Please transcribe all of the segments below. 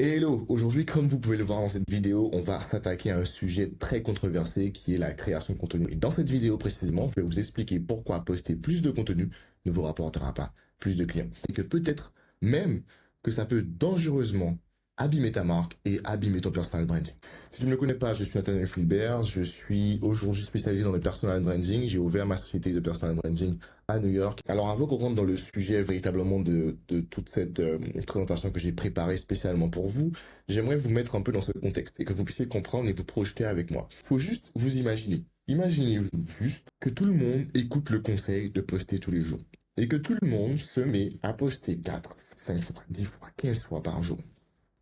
Hello, aujourd'hui, comme vous pouvez le voir dans cette vidéo, on va s'attaquer à un sujet très controversé qui est la création de contenu. Et dans cette vidéo précisément, je vais vous expliquer pourquoi poster plus de contenu ne vous rapportera pas plus de clients. Et que peut-être même que ça peut dangereusement abîmer ta marque et abîmer ton personal branding. Si tu ne me connais pas, je suis Nathaniel Philbert, je suis aujourd'hui spécialisé dans le personal branding, j'ai ouvert ma société de personal branding à New York. Alors avant qu'on rentre dans le sujet véritablement de toute cette présentation que j'ai préparée spécialement pour vous, j'aimerais vous mettre un peu dans ce contexte et que vous puissiez comprendre et vous projeter avec moi. Faut juste vous imaginer. Imaginez-vous juste que tout le monde écoute le conseil de poster tous les jours et que tout le monde se met à poster 4, 5 fois, 10 fois, 15 fois par jour.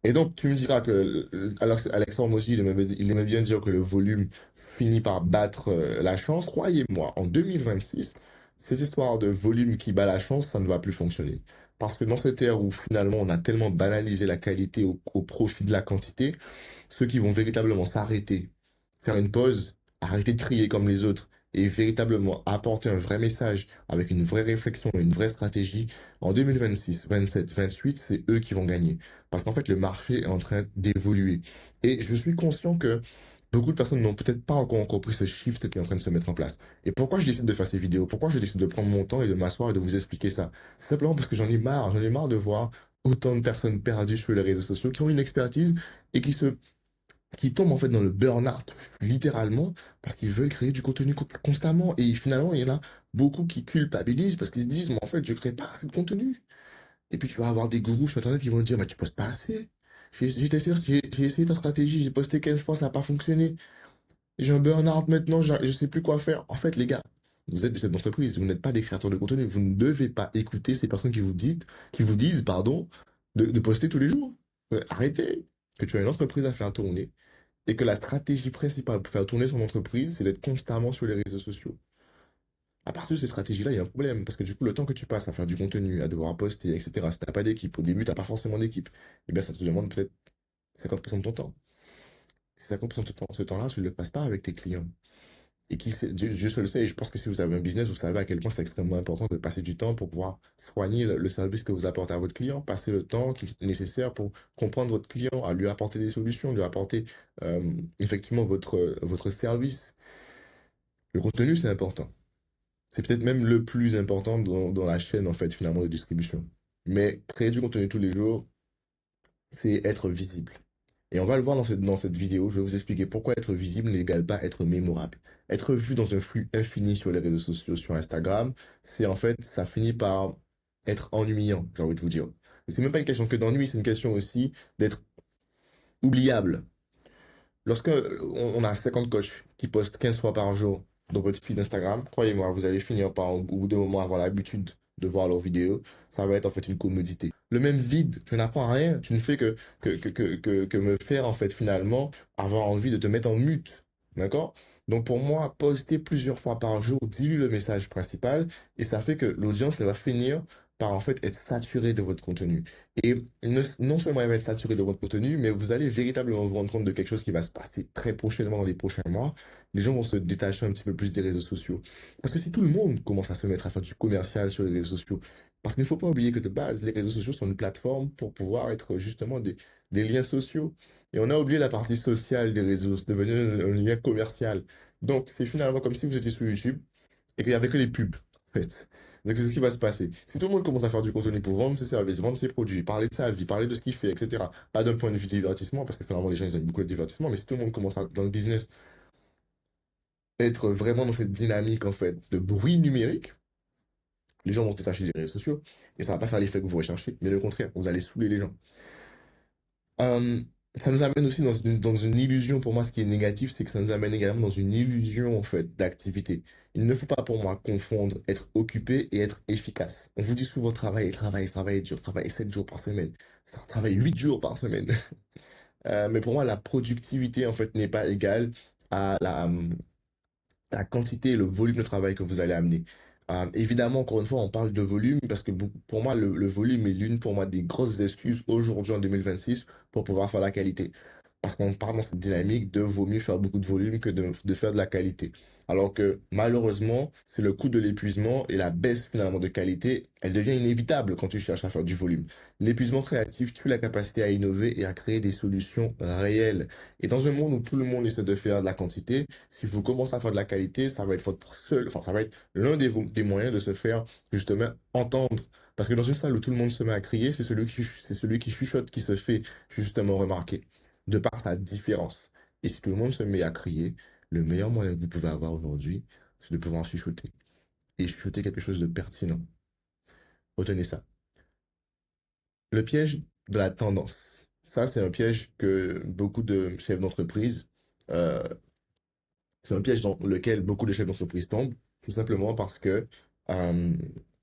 Et donc, tu me diras que Alexandre Mozi, il aimait bien dire que le volume finit par battre la chance. Croyez-moi, en 2026, cette histoire de volume qui bat la chance, ça ne va plus fonctionner. Parce que dans cette ère où finalement on a tellement banalisé la qualité au profit de la quantité, ceux qui vont véritablement s'arrêter, faire une pause, arrêter de crier comme les autres et véritablement apporter un vrai message avec une vraie réflexion et une vraie stratégie, en 2026, 27, 28, c'est eux qui vont gagner. Parce qu'en fait, le marché est en train d'évoluer. Et je suis conscient que beaucoup de personnes n'ont peut-être pas encore compris ce shift qui est en train de se mettre en place. Et pourquoi je décide de faire ces vidéos? Pourquoi je décide de prendre mon temps et de m'asseoir et de vous expliquer ça? C'est simplement parce que j'en ai marre. J'en ai marre de voir autant de personnes perdues sur les réseaux sociaux qui ont une expertise et qui tombent en fait dans le burn-out, littéralement, parce qu'ils veulent créer du contenu constamment. Et finalement, il y en a beaucoup qui culpabilisent parce qu'ils se disent, mais en fait, je crée pas assez de contenu. Et puis tu vas avoir des gourous sur Internet qui vont te dire, mais tu postes pas assez. J'ai essayé ta stratégie, j'ai posté 15 fois, ça n'a pas fonctionné. J'ai un burn-out maintenant, je sais plus quoi faire. En fait, les gars, vous êtes des chefs d'entreprise, vous n'êtes pas des créateurs de contenu. Vous ne devez pas écouter ces personnes qui vous disent, pardon, de poster tous les jours. Arrêtez. Que tu as une entreprise à faire tourner et que la stratégie principale pour faire tourner son entreprise, c'est d'être constamment sur les réseaux sociaux. À partir de ces stratégies-là, il y a un problème. Parce que du coup, le temps que tu passes à faire du contenu, à devoir poster, etc., si t'as pas d'équipe, au début, t'as pas forcément d'équipe, eh bien, ça te demande peut-être 50% de ton temps. Si 50% de ton temps, ce temps-là, tu ne le passes pas avec tes clients. Et qui sait, Dieu seul le sait, et je pense que si vous avez un business, vous savez à quel point c'est extrêmement important de passer du temps pour pouvoir soigner le service que vous apportez à votre client, passer le temps qui est nécessaire pour comprendre votre client, à lui apporter des solutions, lui apporter effectivement votre service. Le contenu, c'est important. C'est peut-être même le plus important dans la chaîne, en fait, finalement, de distribution. Mais créer du contenu tous les jours, c'est être visible. Et on va le voir dans cette vidéo, je vais vous expliquer pourquoi être visible n'égale pas être mémorable. Être vu dans un flux infini sur les réseaux sociaux, sur Instagram, c'est en fait, ça finit par être ennuyant, j'ai envie de vous dire. Et c'est même pas une question que d'ennui, c'est une question aussi d'être oubliable. Lorsque on a 50 coachs qui postent 15 fois par jour dans votre feed Instagram, croyez-moi, vous allez finir par, au bout d'un moment, avoir l'habitude de voir leurs vidéos. Ça va être en fait une commodité. Le même vide, tu n'apprends rien. Tu ne fais que me faire en fait finalement avoir envie de te mettre en mute. D'accord? Donc pour moi, poster plusieurs fois par jour dilue le message principal et ça fait que l'audience elle va finir par en fait être saturée de votre contenu. Et non seulement elle va être saturée de votre contenu, mais vous allez véritablement vous rendre compte de quelque chose qui va se passer très prochainement dans les prochains mois. Les gens vont se détacher un petit peu plus des réseaux sociaux. Parce que si tout le monde commence à se mettre à faire du commercial sur les réseaux sociaux, parce qu'il ne faut pas oublier que de base, les réseaux sociaux sont une plateforme pour pouvoir être justement des liens sociaux. Et on a oublié la partie sociale des réseaux, c'est devenu un lien commercial. Donc c'est finalement comme si vous étiez sur YouTube et qu'il n'y avait que les pubs, en fait. Donc c'est ce qui va se passer. Si tout le monde commence à faire du contenu pour vendre ses services, vendre ses produits, parler de sa vie, parler de ce qu'il fait, etc., pas d'un point de vue divertissement, parce que finalement les gens ils aiment beaucoup le divertissement, mais si tout le monde commence dans le business, être vraiment dans cette dynamique en fait de bruit numérique, les gens vont se détacher des réseaux sociaux et ça va pas faire l'effet que vous recherchez, mais le contraire, vous allez saouler les gens. Euh, Ça nous amène aussi dans une illusion, pour moi, ce qui est négatif, c'est que ça nous amène également dans une illusion, en fait, d'activité. Il ne faut pas, pour moi, confondre être occupé et être efficace. On vous dit souvent travailler, travailler, travailler dur, travailler 7 jours par semaine. Ça travaille 8 jours par semaine. Mais pour moi, la productivité, en fait, n'est pas égale à la quantité et le volume de travail que vous allez amener. Évidemment, encore une fois, on parle de volume parce que pour moi, le volume est l'une pour moi des grosses excuses aujourd'hui en 2026 pour pouvoir faire la qualité. Parce qu'on part dans cette dynamique de vaut mieux faire beaucoup de volume que de faire de la qualité. Alors que malheureusement, c'est le coût de l'épuisement et la baisse finalement de qualité, elle devient inévitable quand tu cherches à faire du volume. L'épuisement créatif tue la capacité à innover et à créer des solutions réelles. Et dans un monde où tout le monde essaie de faire de la quantité, si vous commencez à faire de la qualité, ça va être votre seul, enfin, ça va être l'un des moyens de se faire justement entendre. Parce que dans une salle où tout le monde se met à crier, c'est celui qui chuchote qui se fait justement remarquer, de par sa différence. Et si tout le monde se met à crier, le meilleur moyen que vous pouvez avoir aujourd'hui, c'est de pouvoir chuchoter. Et chuchoter quelque chose de pertinent. Retenez ça. Le piège de la tendance. Ça, c'est un piège que beaucoup de chefs d'entreprise euh, c'est un piège dans lequel beaucoup de chefs d'entreprise tombent, tout simplement parce que euh,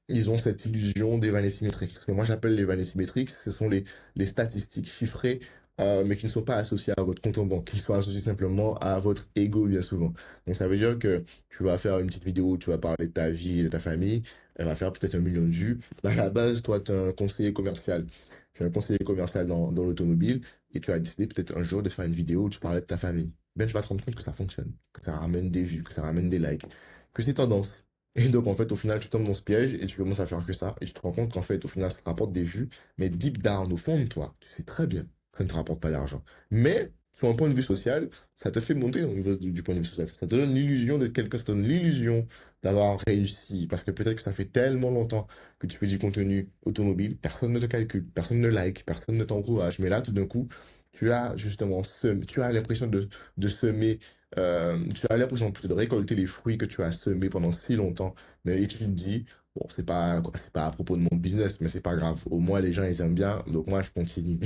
ils ont cette illusion des vannées symétriques. Ce que moi j'appelle les vannées symétriques, ce sont les statistiques chiffrées, mais qui ne sont pas associées à votre compte en banque, qui sont associées simplement à votre ego bien souvent. Donc ça veut dire que tu vas faire une petite vidéo où tu vas parler de ta vie et de ta famille, elle va faire peut-être 1 million de vues. Mais à la base, toi, tu es un conseiller commercial. Tu es un conseiller commercial dans l'automobile et tu as décidé peut-être un jour de faire une vidéo où tu parlais de ta famille. Ben, tu vas te rendre compte que ça fonctionne, que ça ramène des vues, que ça ramène des likes, que c'est tendance. Et donc, en fait, au final, tu tombes dans ce piège et tu commences à faire que ça. Et tu te rends compte qu'en fait, au final, ça te rapporte des vues. Mais deep down, au fond de toi, tu sais très bien que ça ne te rapporte pas d'argent. Mais, sur un point de vue social, ça te fait monter au niveau du point de vue social. Ça te donne l'illusion d'être quelqu'un, ça te donne l'illusion d'avoir réussi. Parce que peut-être que ça fait tellement longtemps que tu fais du contenu automobile, personne ne te calcule, personne ne like, personne ne t'encourage. Mais là, tout d'un coup, tu as justement tu as l'impression de semer, tu as l'impression plutôt de récolter les fruits que tu as semés pendant si longtemps. Mais et tu te dis, bon, c'est pas à propos de mon business, mais c'est pas grave. Au moins, les gens, ils aiment bien, donc moi, je continue.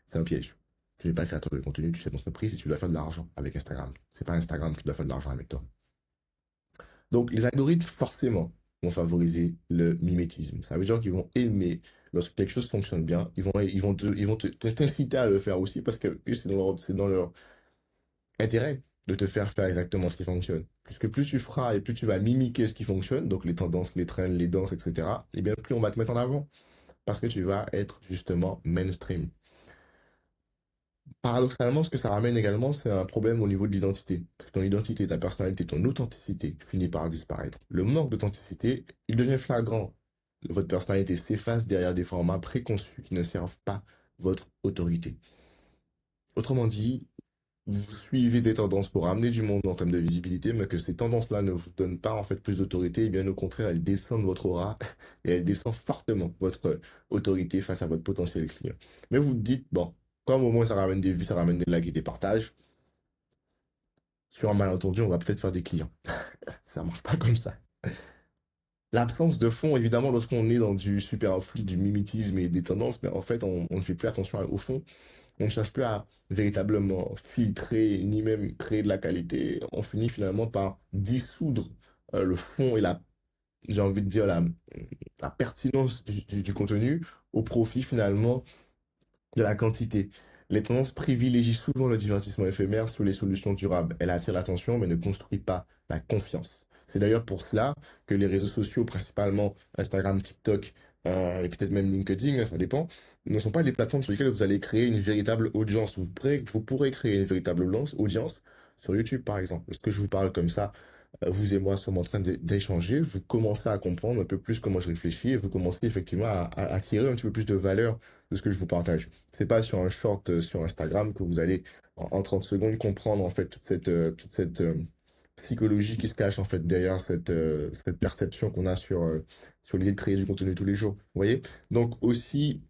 C'est un piège. Tu n'es pas créateur de contenu, tu sais une entreprise et tu dois faire de l'argent avec Instagram. C'est pas Instagram qui doit faire de l'argent avec toi. Donc, les algorithmes, forcément, vont favoriser le mimétisme. Ça veut dire qu'ils vont aimer, lorsque quelque chose fonctionne bien, ils vont t'inciter à le faire aussi parce que eux, c'est dans leur intérêt de te faire faire exactement ce qui fonctionne. Puisque plus tu feras et plus tu vas mimiquer ce qui fonctionne, donc les tendances, les trends, les danses, etc., et bien plus on va te mettre en avant. Parce que tu vas être justement mainstream. Paradoxalement, ce que ça ramène également, c'est un problème au niveau de l'identité. Parce que ton identité, ta personnalité, ton authenticité finit par disparaître. Le manque d'authenticité, il devient flagrant. Votre personnalité s'efface derrière des formats préconçus qui ne servent pas votre autorité. Autrement dit, vous suivez des tendances pour amener du monde en termes de visibilité, mais que ces tendances-là ne vous donnent pas en fait plus d'autorité, et bien au contraire, elles descendent votre aura et elles descendent fortement votre autorité face à votre potentiel client. Mais vous vous dites, bon, comme au moins ça ramène des vues, ça ramène des likes et des partages, sur un malentendu, on va peut-être faire des clients. Ça marche pas comme ça. L'absence de fond, évidemment, lorsqu'on est dans du superflu, du mimétisme et des tendances, mais en fait, on ne fait plus attention au fond. On ne cherche plus à véritablement filtrer ni même créer de la qualité. On finit finalement par dissoudre le fond et j'ai envie de dire, la pertinence du contenu au profit finalement de la quantité. Les tendances privilégient souvent le divertissement éphémère sur les solutions durables. Elle attire l'attention mais ne construit pas la confiance. C'est d'ailleurs pour cela que les réseaux sociaux, principalement Instagram, TikTok et peut-être même LinkedIn, ça dépend, ne sont pas des plateformes sur lesquelles vous allez créer une véritable audience. Vous pourrez créer une véritable audience sur YouTube, par exemple. Lorsque je vous parle comme ça, vous et moi sommes en train d'échanger, vous commencez à comprendre un peu plus comment je réfléchis et vous commencez effectivement à tirer un petit peu plus de valeur de ce que je vous partage. C'est pas sur un short sur Instagram que vous allez en 30 secondes comprendre en fait toute cette psychologie qui se cache en fait derrière cette perception qu'on a sur l'idée de créer du contenu tous les jours. Vous voyez? Donc aussi,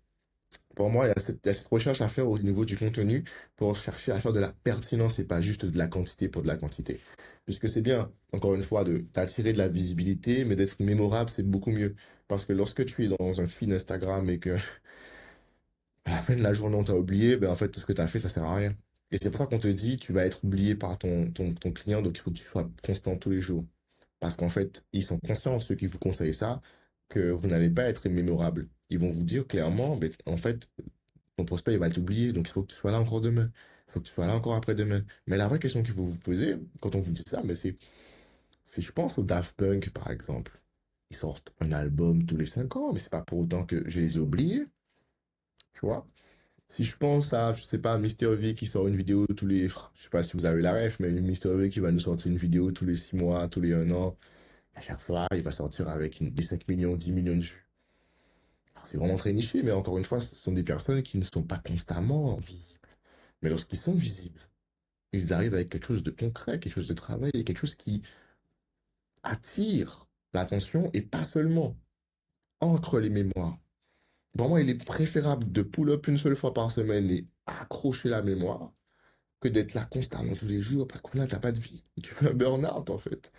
pour moi, il y a cette recherche à faire au niveau du contenu pour chercher à faire de la pertinence et pas juste de la quantité pour de la quantité. Puisque c'est bien, encore une fois, d'attirer de la visibilité, mais d'être mémorable, c'est beaucoup mieux. Parce que lorsque tu es dans un feed Instagram et que à la fin de la journée, on t'a oublié, ben en fait, tout ce que tu as fait, ça sert à rien. Et c'est pour ça qu'on te dit, tu vas être oublié par ton client, donc il faut que tu sois constant tous les jours. Parce qu'en fait, ils sont conscients, ceux qui vous conseillent ça, que vous n'allez pas être mémorable. Ils vont vous dire clairement, ben, en fait, ton prospect, il va t'oublier, donc il faut que tu sois là encore demain. Il faut que tu sois là encore après-demain. Mais la vraie question qu'il faut vous poser, quand on vous dit ça, mais c'est, je pense au Daft Punk, par exemple. Ils sortent un album tous les 5 ans, mais c'est pas pour autant que je les ai oubliés, tu vois. Si je pense à, je sais pas, Mister V qui sort une vidéo tous les, je sais pas si vous avez la ref, mais Mister V qui va nous sortir une vidéo tous les 6 mois, tous les 1 an, à chaque fois, il va sortir avec des 5 millions, 10 millions de vues. Alors, c'est vraiment très niché, mais encore une fois, ce sont des personnes qui ne sont pas constamment visibles. Mais lorsqu'ils sont visibles, ils arrivent avec quelque chose de concret, quelque chose de travail, quelque chose qui attire l'attention et pas seulement ancre les mémoires. Pour moi, il est préférable de pull up une seule fois par semaine et accrocher la mémoire que d'être là constamment tous les jours parce qu'au final, t'as pas de vie. Tu fais un burn-out en fait.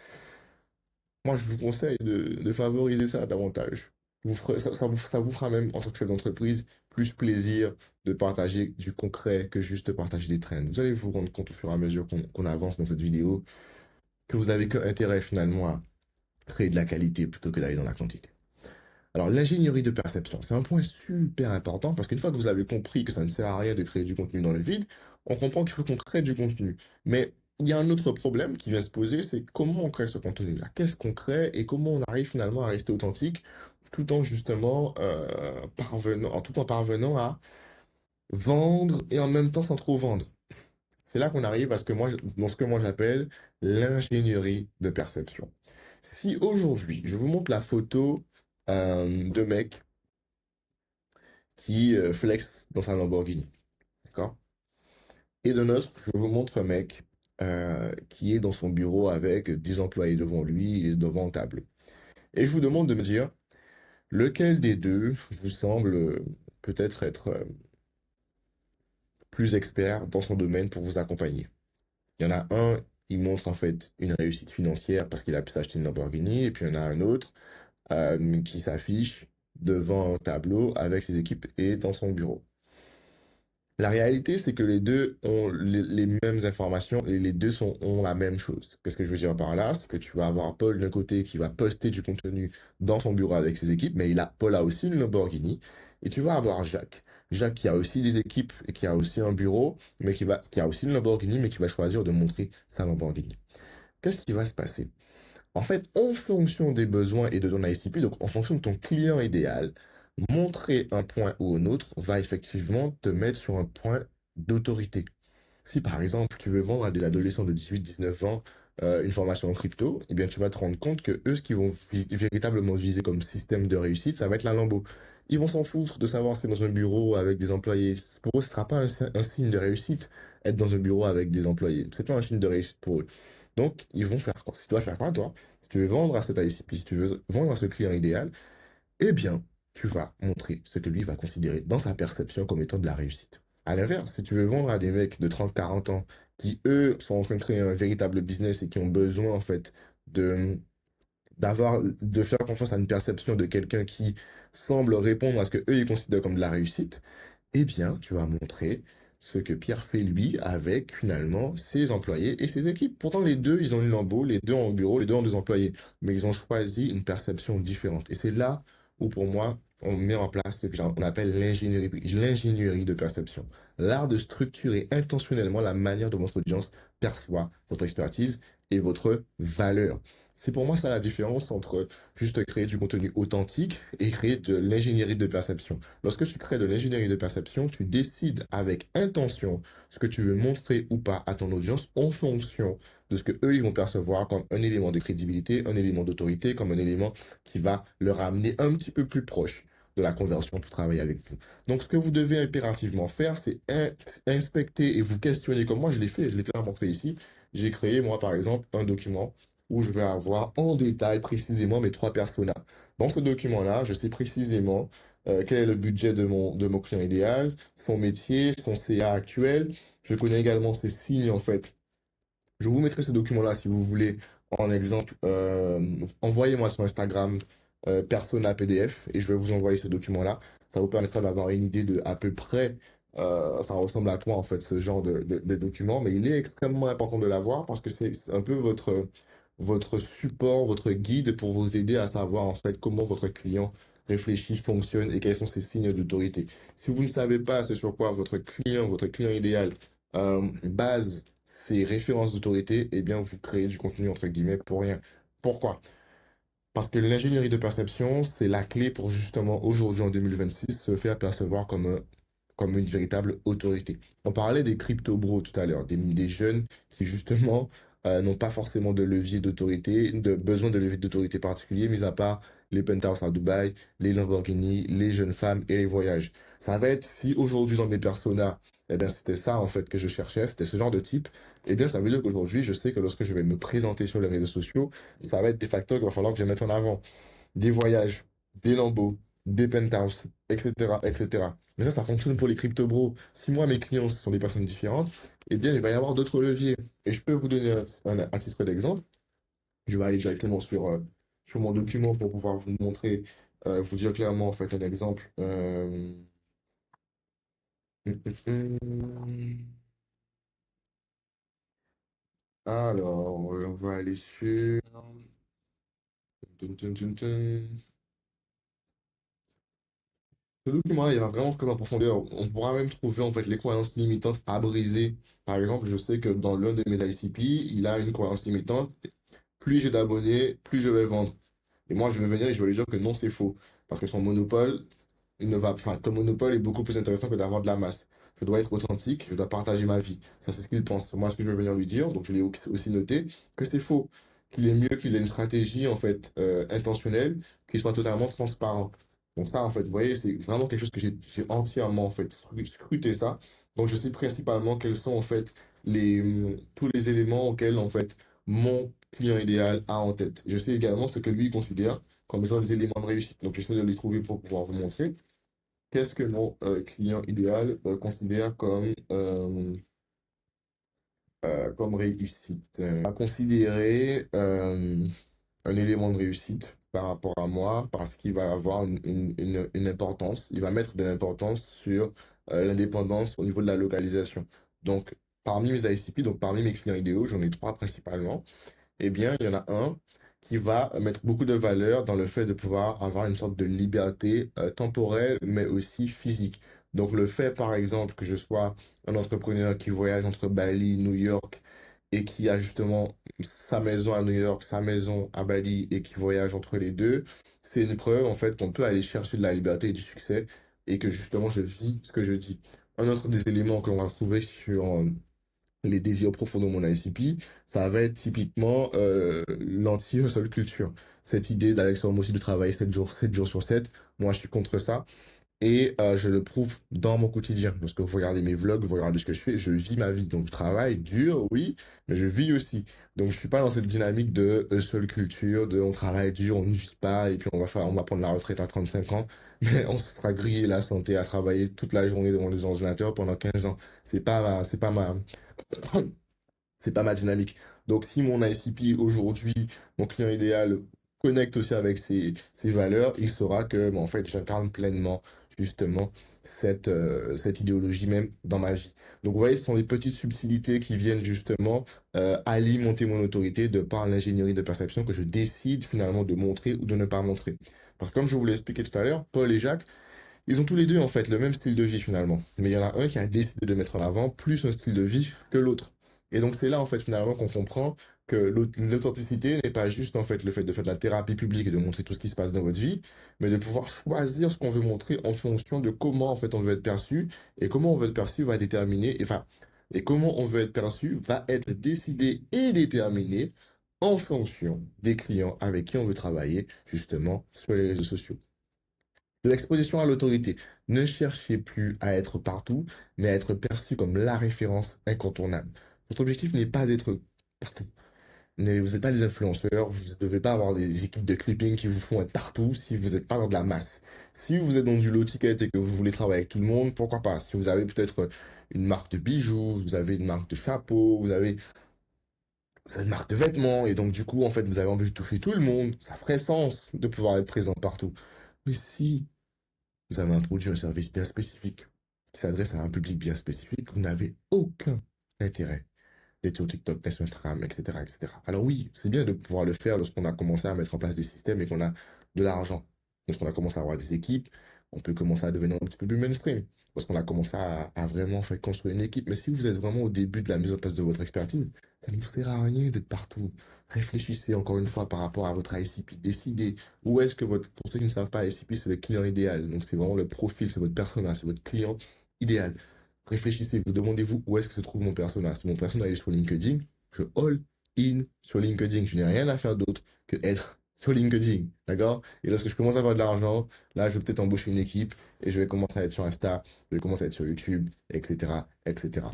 Moi, je vous conseille de favoriser ça davantage. Ça vous fera même, en tant que chef d'entreprise, plus plaisir de partager du concret que juste de partager des trends. Vous allez vous rendre compte au fur et à mesure qu'on avance dans cette vidéo que vous avez que intérêt finalement à créer de la qualité plutôt que d'aller dans la quantité. Alors, l'ingénierie de perception, c'est un point super important parce qu'une fois que vous avez compris que ça ne sert à rien de créer du contenu dans le vide, on comprend qu'il faut qu'on crée du contenu. Mais il y a un autre problème qui vient se poser, c'est comment on crée ce contenu-là. Qu'est-ce qu'on crée et comment on arrive finalement à rester authentique tout en justement tout en parvenant à vendre et en même temps sans trop vendre. C'est là qu'on arrive à dans ce que moi j'appelle l'ingénierie de perception. Si aujourd'hui, je vous montre la photo de mec qui flex dans sa Lamborghini, d'accord? Et de notre, je vous montre un mec qui est dans son bureau avec 10 employés devant lui, il est devant un tableau. Et je vous demande de me dire lequel des deux vous semble peut-être être plus expert dans son domaine pour vous accompagner. Il y en a un, il montre en fait une réussite financière parce qu'il a pu s'acheter une Lamborghini, et puis il y en a un autre qui s'affiche devant un tableau avec ses équipes et dans son bureau. La réalité, c'est que les deux ont les mêmes informations et les deux ont la même chose. Qu'est-ce que je veux dire par là? C'est que tu vas avoir Paul d'un côté qui va poster du contenu dans son bureau avec ses équipes, mais Paul a aussi une Lamborghini. Et tu vas avoir Jacques. Jacques qui a aussi des équipes et qui a aussi un bureau, mais qui a aussi une Lamborghini, mais qui va choisir de montrer sa Lamborghini. Qu'est-ce qui va se passer? En fait, en fonction des besoins et de ton ICP, donc en fonction de ton client idéal, montrer un point ou un autre va effectivement te mettre sur un point d'autorité. Si par exemple tu veux vendre à des adolescents de 18-19 ans une formation en crypto, eh bien tu vas te rendre compte que eux, ce qu'ils vont véritablement viser comme système de réussite, ça va être la Lambo. Ils vont s'en foutre de savoir si c'est dans un bureau avec des employés. Pour eux, ce ne sera pas un signe de réussite être dans un bureau avec des employés. C'est pas un signe de réussite pour eux. Donc, ils vont faire quoi? Si tu dois faire quoi, toi? Si tu veux vendre à cet ICP, si tu veux vendre à ce client idéal, eh bien, tu vas montrer ce que lui va considérer dans sa perception comme étant de la réussite. À l'inverse, si tu veux vendre à des mecs de 30-40 ans qui, eux, sont en train de créer un véritable business et qui ont besoin, en fait, de faire confiance à une perception de quelqu'un qui semble répondre à ce que eux, ils considèrent comme de la réussite, eh bien, tu vas montrer ce que Pierre fait, lui, avec, finalement, ses employés et ses équipes. Pourtant, les deux, ils ont une lambeau, les deux ont un bureau, les deux ont des employés, mais ils ont choisi une perception différente. Et c'est là où, pour moi, on met en place ce qu'on appelle l'ingénierie de perception. L'art de structurer intentionnellement la manière dont votre audience perçoit votre expertise et votre valeur. C'est pour moi ça la différence entre juste créer du contenu authentique et créer de l'ingénierie de perception. Lorsque tu crées de l'ingénierie de perception, tu décides avec intention ce que tu veux montrer ou pas à ton audience en fonction de ce que eux ils vont percevoir comme un élément de crédibilité, un élément d'autorité, comme un élément qui va leur amener un petit peu plus proche de la conversion pour travailler avec vous. Donc, ce que vous devez impérativement faire, c'est inspecter et vous questionner, comme moi je l'ai fait, je l'ai clairement fait ici. J'ai créé, moi, par exemple, un document où je vais avoir en détail précisément mes 3 personas. Dans ce document-là, je sais précisément quel est le budget de mon client idéal, son métier, son CA actuel. Je connais également ses signes, en fait. Je vous mettrai ce document-là si vous voulez en exemple. Envoyez-moi sur Instagram Persona PDF et je vais vous envoyer ce document-là. Ça vous permettra d'avoir une idée de à peu près ça ressemble à quoi en fait ce genre de document. Mais il est extrêmement important de l'avoir parce que c'est un peu votre support, votre guide pour vous aider à savoir en fait comment votre client réfléchit, fonctionne et quels sont ses signes d'autorité. Si vous ne savez pas ce sur quoi votre client idéal base ses références d'autorité, eh bien vous créez du contenu entre guillemets pour rien. Pourquoi? Parce que l'ingénierie de perception, c'est la clé pour justement aujourd'hui en 2026 se faire percevoir comme un comme une véritable autorité. On parlait des crypto-bros tout à l'heure, des jeunes qui justement n'ont pas forcément de levier d'autorité, de besoin de levier d'autorité particulier, mis à part les penthouses à Dubaï, les Lamborghini, les jeunes femmes et les voyages. Ça va être, si aujourd'hui dans mes personas, eh bien c'était ça en fait que je cherchais, c'était ce genre de type, eh bien ça veut dire qu'aujourd'hui, je sais que lorsque je vais me présenter sur les réseaux sociaux, ça va être des facteurs qu'il va falloir que je mette en avant. Des voyages, des Lambeaux, des penthouses, etc., etc. Mais ça fonctionne pour les crypto-bros. Si moi, mes clients, ce sont des personnes différentes, eh bien, il va y avoir d'autres leviers. Et je peux vous donner un titre d'exemple. Je vais aller directement sur mon document pour pouvoir vous montrer, vous dire clairement, en fait, un exemple. Alors, on va aller sur... Ce document, il va vraiment très en profondeur. On pourra même trouver en fait les croyances limitantes à briser. Par exemple, je sais que dans l'un de mes ICP, il a une croyance limitante. Plus j'ai d'abonnés, plus je vais vendre. Et moi, je vais venir et je vais lui dire que non, c'est faux. Parce que son monopole, il ne va, enfin, ton monopole est beaucoup plus intéressant que d'avoir de la masse. Je dois être authentique, je dois partager ma vie. Ça, c'est ce qu'il pense. Moi, ce que je vais venir lui dire, donc je l'ai aussi noté, que c'est faux. Qu'il est mieux qu'il ait une stratégie, en fait, intentionnelle, qui soit totalement transparent. Donc ça, en fait, vous voyez, c'est vraiment quelque chose que j'ai entièrement, en fait, scruté ça. Donc je sais principalement quels sont, en fait, tous les éléments auxquels, en fait, mon client idéal a en tête. Je sais également ce que lui considère comme étant des éléments de réussite. Donc, j'essaie de les trouver pour pouvoir vous montrer. Qu'est-ce que mon client idéal considère comme réussite? À considérer un élément de réussite par rapport à moi parce qu'il va avoir une importance. Il va mettre de l'importance sur l'indépendance au niveau de la localisation. Donc, parmi mes ICP, donc parmi mes clients idéaux, j'en ai trois principalement. Eh bien, il y en a un qui va mettre beaucoup de valeur dans le fait de pouvoir avoir une sorte de liberté temporelle, mais aussi physique. Donc, le fait, par exemple, que je sois un entrepreneur qui voyage entre Bali, New York, et qui a justement sa maison à New York, sa maison à Bali, et qui voyage entre les deux, c'est une preuve, en fait, qu'on peut aller chercher de la liberté et du succès, et que justement, je vis ce que je dis. Un autre des éléments que l'on va trouver sur les désirs profonds de mon ICP, ça va être typiquement l'anti-hustle culture. Cette idée d'Alexandre aussi de travailler 7 jours sur 7, moi je suis contre ça. Et je le prouve dans mon quotidien. Parce que vous regardez mes vlogs, vous regardez ce que je fais, je vis ma vie. Donc je travaille dur, oui, mais je vis aussi. Donc je suis pas dans cette dynamique de hustle culture, de on travaille dur, on ne vit pas, et puis on va prendre la retraite à 35 ans, mais on se sera grillé la santé à travailler toute la journée devant les ordinateurs pendant 15 ans. C'est pas ma dynamique. Donc, si mon ICP aujourd'hui, mon client idéal, connecte aussi avec ses valeurs, il saura que, en fait, j'incarne pleinement, justement, cette idéologie même dans ma vie. Donc, vous voyez, ce sont les petites subtilités qui viennent justement alimenter mon autorité de par l'ingénierie de perception que je décide finalement de montrer ou de ne pas montrer. Parce que comme je vous l'ai expliqué tout à l'heure, Paul et Jacques, ils ont tous les deux en fait le même style de vie finalement. Mais il y en a un qui a décidé de mettre en avant plus un style de vie que l'autre. Et donc c'est là en fait finalement qu'on comprend que l'authenticité n'est pas juste en fait le fait de faire de la thérapie publique et de montrer tout ce qui se passe dans votre vie, mais de pouvoir choisir ce qu'on veut montrer en fonction de comment en fait on veut être perçu et comment on veut être perçu va déterminer, enfin, et comment on veut être perçu va être décidé et déterminé en fonction des clients avec qui on veut travailler justement sur les réseaux sociaux. De l'exposition à l'autorité. Ne cherchez plus à être partout, mais à être perçu comme la référence incontournable. Votre objectif n'est pas d'être partout. Vous n'êtes pas des influenceurs, vous ne devez pas avoir des équipes de clipping qui vous font être partout si vous n'êtes pas dans de la masse. Si vous êtes dans du low ticket et que vous voulez travailler avec tout le monde, pourquoi pas? Si vous avez peut-être une marque de bijoux, vous avez une marque de chapeau, vous avez une marque de vêtements, et donc du coup, en fait, vous avez envie de toucher tout le monde, ça ferait sens de pouvoir être présent partout. Mais si vous avez un produit, un service bien spécifique qui s'adresse à un public bien spécifique, vous n'avez aucun intérêt d'être sur TikTok, d'être sur Instagram, etc., etc. Alors oui, c'est bien de pouvoir le faire lorsqu'on a commencé à mettre en place des systèmes et qu'on a de l'argent. Lorsqu'on a commencé à avoir des équipes, on peut commencer à devenir un petit peu plus mainstream. Lorsqu'on a commencé à vraiment faire construire une équipe. Mais si vous êtes vraiment au début de la mise en place de votre expertise, ça ne vous sert à rien d'être partout. Réfléchissez encore une fois par rapport à votre ICP. Décidez où est-ce que pour ceux qui ne savent pas, ICP, c'est le client idéal. Donc c'est vraiment le profil, c'est votre persona, c'est votre client idéal. Réfléchissez, vous demandez-vous où est-ce que se trouve mon persona. Si mon persona est sur LinkedIn, je all in sur LinkedIn. Je n'ai rien à faire d'autre que être sur LinkedIn. D'accord? Et lorsque je commence à avoir de l'argent, là, je vais peut-être embaucher une équipe et je vais commencer à être sur Insta, je vais commencer à être sur YouTube, etc., etc.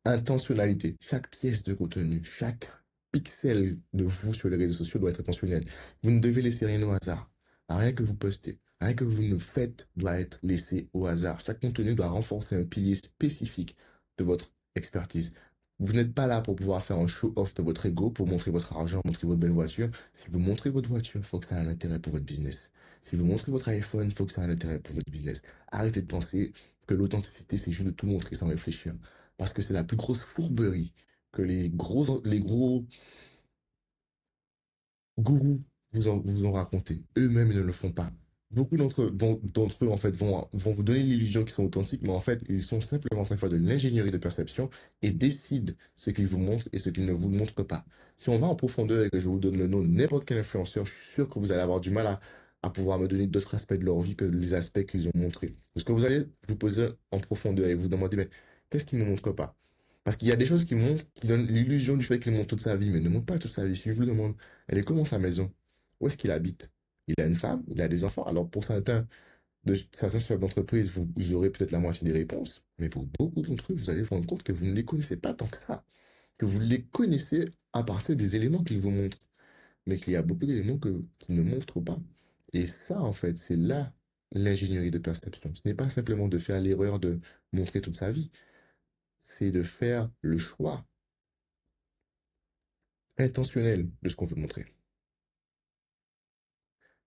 Intentionnalité. Chaque pièce de contenu, chaque pixel de vous sur les réseaux sociaux doit être intentionnel. Vous ne devez laisser rien au hasard. Rien que vous postez, rien que vous ne faites doit être laissé au hasard. Chaque contenu doit renforcer un pilier spécifique de votre expertise. Vous n'êtes pas là pour pouvoir faire un show-off de votre ego, pour montrer votre argent, montrer votre belle voiture. Si vous montrez votre voiture, il faut que ça ait un intérêt pour votre business. Si vous montrez votre iPhone, il faut que ça ait un intérêt pour votre business. Arrêtez de penser que l'authenticité, c'est juste de tout montrer sans réfléchir. Parce que c'est la plus grosse fourberie que les gros gourous vous ont raconté. Eux-mêmes ils ne le font pas. Beaucoup d'entre eux, en fait, vont vous donner l'illusion qu'ils sont authentiques, mais en fait, ils sont simplement en train de faire de l'ingénierie de perception et décident ce qu'ils vous montrent et ce qu'ils ne vous montrent pas. Si on va en profondeur et que je vous donne le nom de n'importe quel influenceur, je suis sûr que vous allez avoir du mal à pouvoir me donner d'autres aspects de leur vie que les aspects qu'ils ont montrés. Parce que vous allez vous poser en profondeur et vous demander, mais qu'est-ce qu'ils ne me montrent pas? Parce qu'il y a des choses qui montrent, qui donnent l'illusion du fait qu'il montre toute sa vie, mais ne montre pas toute sa vie. Si je vous demande, elle est comment sa maison? Où est-ce qu'il habite? Il a une femme, il a des enfants. Alors pour certains chefs d'entreprise, vous aurez peut-être la moitié des réponses, mais pour beaucoup d'entre eux, vous allez vous rendre compte que vous ne les connaissez pas tant que ça, que vous les connaissez à partir des éléments qu'ils vous montrent, mais qu'il y a beaucoup d'éléments qu'ils ne montrent pas. Et ça, en fait, c'est là l'ingénierie de perception. Ce n'est pas simplement de faire l'erreur de montrer toute sa vie, c'est de faire le choix intentionnel de ce qu'on veut montrer.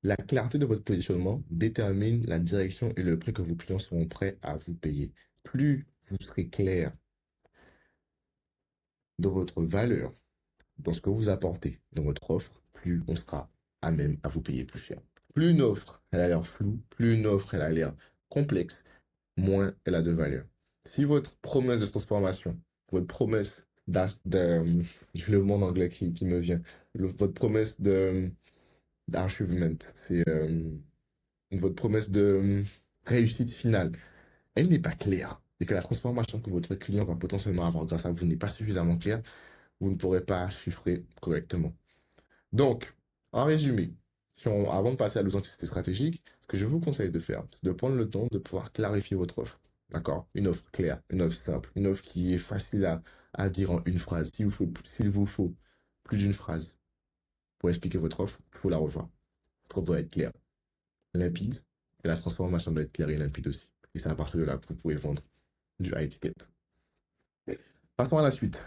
La clarté de votre positionnement détermine la direction et le prix que vos clients seront prêts à vous payer. Plus vous serez clair dans votre valeur, dans ce que vous apportez, dans votre offre, plus on sera à même à vous payer plus cher. Plus une offre, elle a l'air floue, plus une offre, elle a l'air complexe, moins elle a de valeur. Si votre promesse de transformation, votre promesse je le mot en anglais qui me vient, votre promesse d'achievement, c'est votre promesse de réussite finale, elle n'est pas claire et que la transformation que votre client va potentiellement avoir grâce à vous n'est pas suffisamment claire, vous ne pourrez pas chiffrer correctement. Donc, en résumé, avant de passer à l'authenticité stratégique, ce que je vous conseille de faire, c'est de prendre le temps de pouvoir clarifier votre offre. D'accord? Une offre claire, une offre simple, une offre qui est facile à dire en une phrase. S'il vous faut plus d'une phrase pour expliquer votre offre, il faut la revoir. Votre offre doit être claire, limpide, et la transformation doit être claire et limpide aussi. Et c'est à partir de là que vous pouvez vendre du high ticket. Passons à la suite.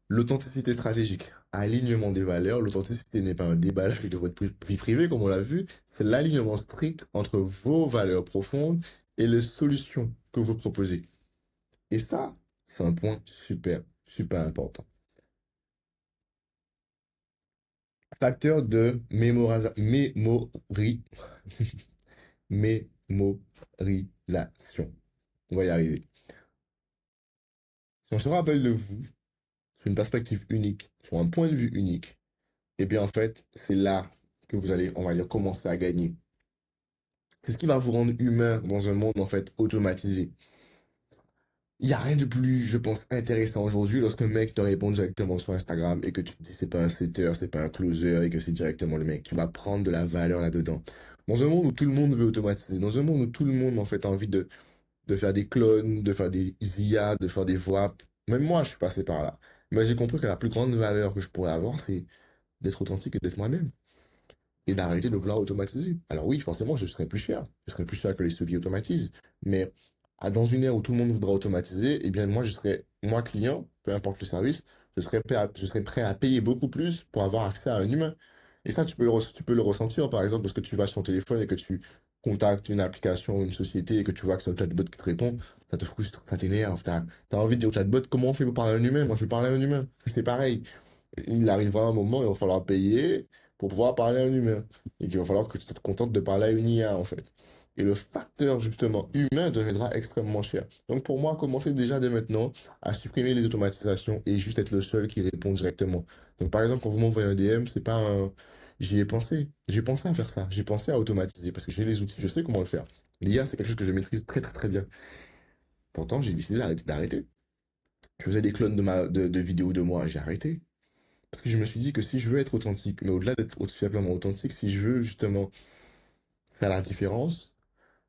L'authenticité stratégique, alignement des valeurs. L'authenticité n'est pas un déballage de votre vie privée, comme on l'a vu, c'est l'alignement strict entre vos valeurs profondes et les solutions que vous proposez. Et ça, c'est un point super, super important. Facteur de mémorisation. On va y arriver. Si on se rappelle de vous, sur une perspective unique, sur un point de vue unique, eh bien, en fait, c'est là que vous allez, on va dire, commencer à gagner. C'est ce qui va vous rendre humain dans un monde, en fait, automatisé. Il n'y a rien de plus, je pense, intéressant aujourd'hui lorsqu'un mec te répond directement sur Instagram et que tu te dis c'est pas un setter, c'est pas un closer et que c'est directement le mec. Tu vas prendre de la valeur là-dedans. Dans un monde où tout le monde veut automatiser, dans un monde où tout le monde, en fait, a envie de faire des clones, de faire des IA, de faire des voix. Même moi, je suis passé par là. Mais j'ai compris que la plus grande valeur que je pourrais avoir, c'est d'être authentique et d'être moi-même. Et d'arrêter de vouloir automatiser. Alors oui, forcément, je serai plus cher. Je serai plus cher que les ceux qui automatisent. Mais dans une ère où tout le monde voudra automatiser, eh bien moi, moi client, peu importe le service, je serai prêt à payer beaucoup plus pour avoir accès à un humain. Et ça, tu peux le ressentir, par exemple, parce que tu vas sur ton téléphone et que tu contactes une application, une société, et que tu vois que c'est un chatbot qui te répond, ça te frustre, ça t'énerve, t'as envie de dire au chatbot, comment on fait pour parler à un humain? Moi, je veux parler à un humain. C'est pareil. Il arrivera un moment, il va falloir payer pour pouvoir parler à un humain. Et qu'il va falloir que tu te contentes de parler à une IA, en fait. Et le facteur, justement, humain deviendra extrêmement cher. Donc, pour moi, commencez déjà dès maintenant à supprimer les automatisations et juste être le seul qui répond directement. Donc, par exemple, quand vous m'envoyez un DM, c'est pas un... J'y ai pensé. J'ai pensé à faire ça. J'ai pensé à automatiser parce que j'ai les outils, je sais comment le faire. L'IA, c'est quelque chose que je maîtrise très très très bien. Pourtant, j'ai décidé d'arrêter. Je faisais des clones de vidéos de moi, j'ai arrêté. Parce que je me suis dit que si je veux être authentique, mais au-delà d'être tout simplement authentique, si je veux justement faire la différence,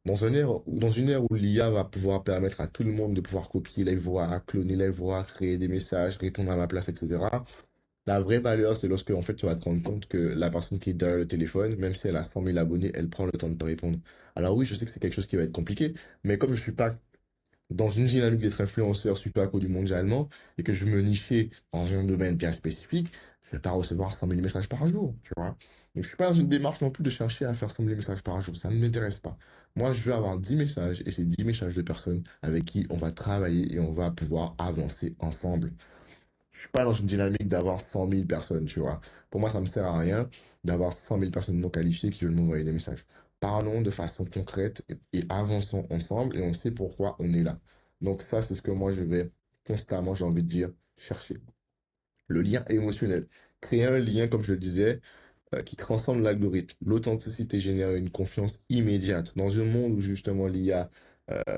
dans une ère où l'IA va pouvoir permettre à tout le monde de pouvoir copier les voix, cloner les voix, créer des messages, répondre à ma place, etc. La vraie valeur, c'est lorsque en fait, tu vas te rendre compte que la personne qui est derrière le téléphone, même si elle a 100 000 abonnés, elle prend le temps de te répondre. Alors oui, je sais que c'est quelque chose qui va être compliqué, mais comme je suis pas dans une dynamique d'être influenceur super connu mondialement et que je veux me nicher dans un domaine bien spécifique, je vais pas recevoir 100 000 messages par jour, tu vois. Donc je suis pas dans une démarche non plus de chercher à faire 100 000 messages par jour, ça ne m'intéresse pas. Moi, je veux avoir 10 messages et ces 10 messages de personnes avec qui on va travailler et on va pouvoir avancer ensemble. Je suis pas dans une dynamique d'avoir 100 000 personnes, tu vois. Pour moi, ça me sert à rien d'avoir 100 000 personnes non qualifiées qui veulent m'envoyer des messages. Parlons de façon concrète et avançons ensemble et on sait pourquoi on est là. Donc ça, c'est ce que moi, je vais constamment, j'ai envie de dire, chercher. Le lien émotionnel. Créer un lien, comme je le disais, qui transcende l'algorithme. L'authenticité génère une confiance immédiate. Dans un monde où justement l'IA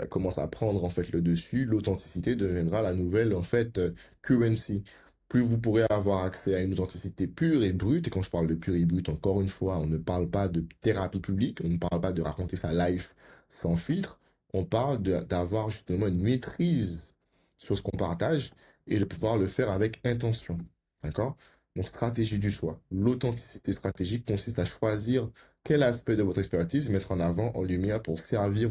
commence à prendre en fait le dessus, l'authenticité deviendra la nouvelle en fait currency. Plus vous pourrez avoir accès à une authenticité pure et brute, et quand je parle de pure et brute, encore une fois, on ne parle pas de thérapie publique, on ne parle pas de raconter sa life sans filtre, on parle d'avoir justement une maîtrise sur ce qu'on partage et de pouvoir le faire avec intention. D'accord? Donc, stratégie du choix. L'authenticité stratégique consiste à choisir quel aspect de votre expertise mettre en avant en lumière pour servir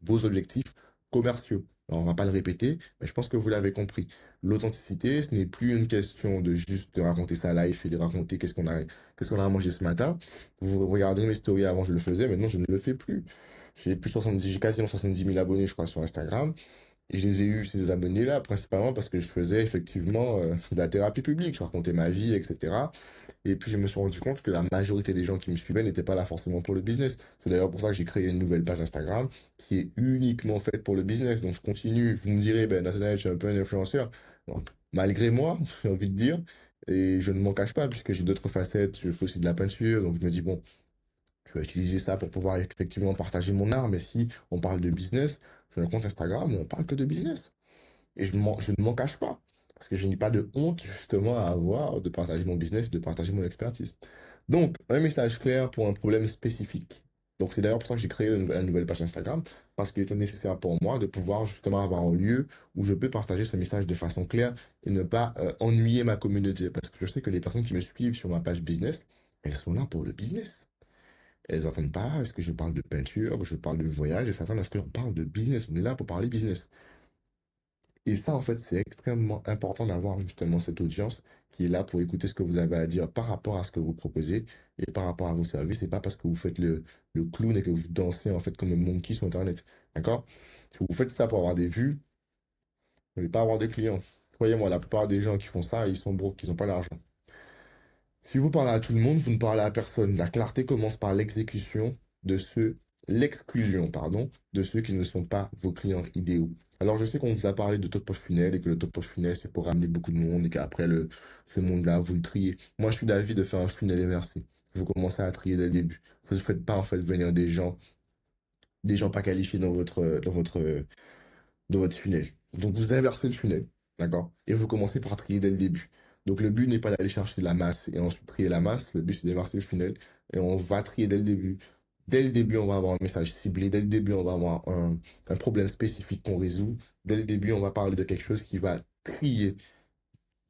vos objectifs commerciaux. Alors, on va pas le répéter, mais je pense que vous l'avez compris. L'authenticité, ce n'est plus une question de juste de raconter sa life et de raconter qu'est-ce qu'on a mangé ce matin. Vous regardez mes stories avant, je le faisais, maintenant je ne le fais plus. J'ai quasiment 70 000 abonnés, je crois, sur Instagram. Et je les ai eus, ces abonnés-là, principalement parce que je faisais effectivement de la thérapie publique. Je racontais ma vie, etc. Et puis, je me suis rendu compte que la majorité des gens qui me suivaient n'étaient pas là forcément pour le business. C'est d'ailleurs pour ça que j'ai créé une nouvelle page Instagram qui est uniquement faite pour le business. Donc, je continue. Vous me direz, ben, Nathanaël, tu es un peu un influenceur. Bon, malgré moi, j'ai envie de dire. Et je ne m'en cache pas, puisque j'ai d'autres facettes. Je fais aussi de la peinture. Donc, je me dis, bon, je vais utiliser ça pour pouvoir effectivement partager mon art. Mais si on parle de business, j'ai un compte Instagram où on parle que de business. Et je ne m'en cache pas. Parce que je n'ai pas de honte, justement, à avoir de partager mon business, de partager mon expertise. Donc, un message clair pour un problème spécifique. Donc, c'est d'ailleurs pour ça que j'ai créé la nouvelle page Instagram, parce qu'il était nécessaire pour moi de pouvoir justement avoir un lieu où je peux partager ce message de façon claire et ne pas ennuyer ma communauté. Parce que je sais que les personnes qui me suivent sur ma page business, elles sont là pour le business. Elles n'attendent pas à ce que je parle de peinture, que je parle de voyage, elles s'attendent à ce que l'on parle de business. On est là pour parler business. Et ça, en fait, c'est extrêmement important d'avoir justement cette audience qui est là pour écouter ce que vous avez à dire par rapport à ce que vous proposez et par rapport à vos services. Et pas parce que vous faites le clown et que vous dansez en fait comme un monkey sur Internet. D'accord? Si vous faites ça pour avoir des vues, vous n'allez pas avoir de clients. Croyez-moi, la plupart des gens qui font ça, ils sont broke, ils n'ont pas l'argent. Si vous parlez à tout le monde, vous ne parlez à personne. La clarté commence par l'exclusion, pardon, de ceux qui ne sont pas vos clients idéaux. Alors, je sais qu'on vous a parlé de top of funnel et que le top of funnel, c'est pour ramener beaucoup de monde et qu'après ce monde-là, vous le triez. Moi, je suis d'avis de faire un funnel inversé. Vous commencez à trier dès le début. Vous ne faites pas, en fait, venir des gens pas qualifiés dans votre funnel. Donc vous inversez le funnel, d'accord? Et vous commencez par trier dès le début. Donc le but n'est pas d'aller chercher la masse et ensuite trier la masse, le but c'est d'inverser le funnel et on va trier dès le début. Dès le début, on va avoir un message ciblé. Dès le début, on va avoir un problème spécifique qu'on résout. Dès le début, on va parler de quelque chose qui va trier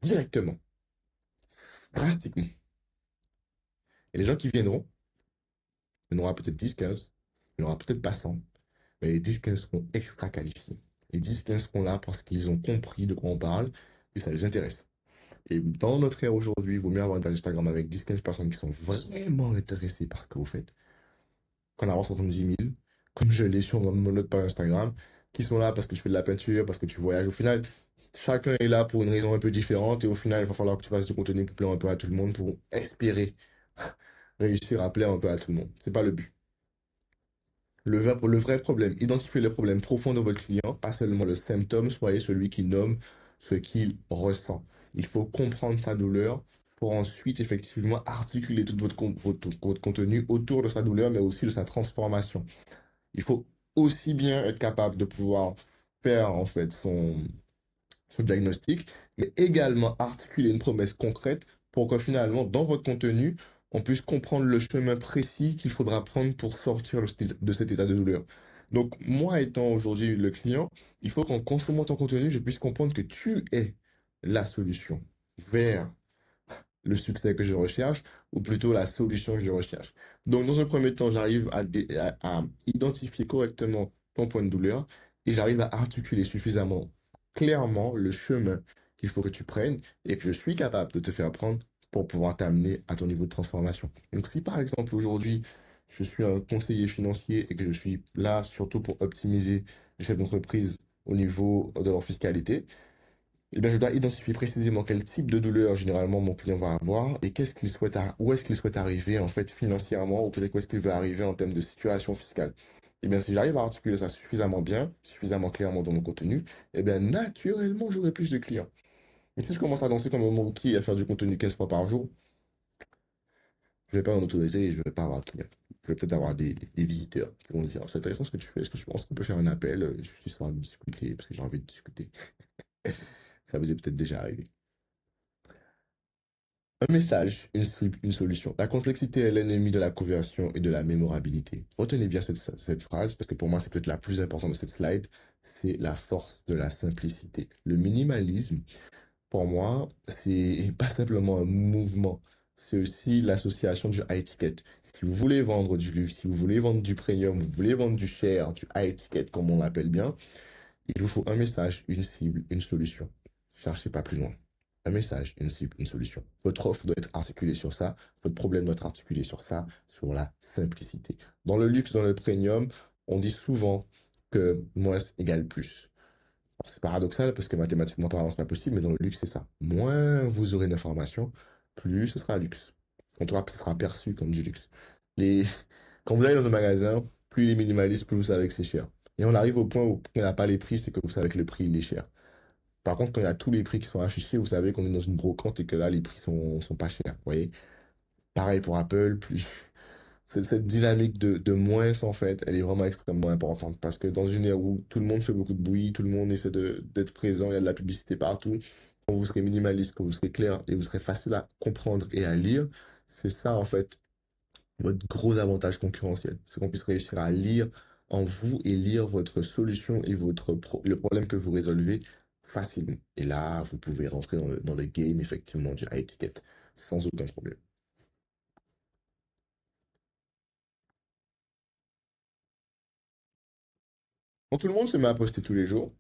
directement, drastiquement. Et les gens qui viendront, il y en aura peut-être 10, 15, il n'y en aura peut-être pas 100, mais les 10, 15 seront extra qualifiés. Les 10, 15 seront là parce qu'ils ont compris de quoi on parle et ça les intéresse. Et dans notre ère aujourd'hui, il vaut mieux avoir un page Instagram avec 10-15 personnes qui sont vraiment intéressées par ce que vous faites, qu'en avoir 70 000, comme je l'ai sur mon autre page Instagram, qui sont là parce que tu fais de la peinture, parce que tu voyages. Au final, chacun est là pour une raison un peu différente et au final, il va falloir que tu fasses du contenu qui plaît un peu à tout le monde pour espérer réussir à plaire un peu à tout le monde. C'est pas le but. Le vrai problème, identifiez le problème profond de votre client, pas seulement le symptôme, soyez celui qui nomme ce qu'il ressent. Il faut comprendre sa douleur pour ensuite effectivement articuler tout votre contenu autour de sa douleur, mais aussi de sa transformation. Il faut aussi bien être capable de pouvoir faire en fait son diagnostic, mais également articuler une promesse concrète pour que finalement, dans votre contenu, on puisse comprendre le chemin précis qu'il faudra prendre pour sortir de cet état de douleur. Donc, moi étant aujourd'hui le client, il faut qu'en consommant ton contenu, je puisse comprendre que tu es la solution vers le succès que je recherche, ou plutôt la solution que je recherche. Donc, dans un premier temps, j'arrive à identifier correctement ton point de douleur et j'arrive à articuler suffisamment clairement le chemin qu'il faut que tu prennes et que je suis capable de te faire prendre pour pouvoir t'amener à ton niveau de transformation. Donc, si par exemple aujourd'hui, je suis un conseiller financier et que je suis là surtout pour optimiser les chefs d'entreprise au niveau de leur fiscalité, eh bien, je dois identifier précisément quel type de douleur généralement mon client va avoir et qu'est-ce qu'il souhaite, où est-ce qu'il souhaite arriver en fait financièrement ou peut-être où est-ce qu'il veut arriver en termes de situation fiscale. Eh bien, si j'arrive à articuler ça suffisamment bien, suffisamment clairement dans mon contenu, eh bien, naturellement, j'aurai plus de clients. Et si je commence à lancer comme un monkey et à faire du contenu 15 fois par jour, je vais pas en autorité et je vais pas avoir de clients. Je vais peut-être avoir des visiteurs qui vont se dire, c'est intéressant ce que tu fais, est-ce que je pense qu'on peut faire un appel, juste histoire de discuter, parce que j'ai envie de discuter. Ça vous est peut-être déjà arrivé. Un message, une solution. La complexité est l'ennemi de la conversion et de la mémorabilité. Retenez bien cette phrase parce que pour moi, c'est peut-être la plus importante de cette slide. C'est la force de la simplicité. Le minimalisme, pour moi, c'est pas simplement un mouvement. C'est aussi l'association du high ticket. Si vous voulez vendre du luxe, si vous voulez vendre du premium, vous voulez vendre du cher, du high ticket, comme on l'appelle bien, il vous faut un message, une cible, une solution. Cherchez pas plus loin. Un message, une cible, une solution. Votre offre doit être articulée sur ça. Votre problème doit être articulé sur ça, sur la simplicité. Dans le luxe, dans le premium, on dit souvent que moins égale plus. C'est paradoxal parce que mathématiquement parlant, c'est pas possible, mais dans le luxe, c'est ça. Moins vous aurez d'informations, plus ce sera luxe. En tout cas, ce sera perçu comme du luxe. Les... Quand vous allez dans un magasin, plus il est minimaliste, plus vous savez que c'est cher. Et on arrive au point où on n'a pas les prix, c'est que vous savez que le prix, il est cher. Par contre, quand il y a tous les prix qui sont affichés, vous savez qu'on est dans une brocante et que là, les prix sont pas chers. Vous voyez? Pareil pour Apple, plus cette dynamique de moins, en fait, elle est vraiment extrêmement importante parce que dans une ère où tout le monde fait beaucoup de bruit, tout le monde essaie d'être présent, il y a de la publicité partout, quand vous serez minimaliste, quand vous serez clair et vous serez facile à comprendre et à lire, c'est ça, en fait, votre gros avantage concurrentiel. C'est qu'on puisse réussir à lire en vous et lire votre solution et le problème que vous résolvez facilement. Et là, vous pouvez rentrer dans le game, effectivement, du high ticket sans aucun problème. Quand tout le monde se met à poster tous les jours,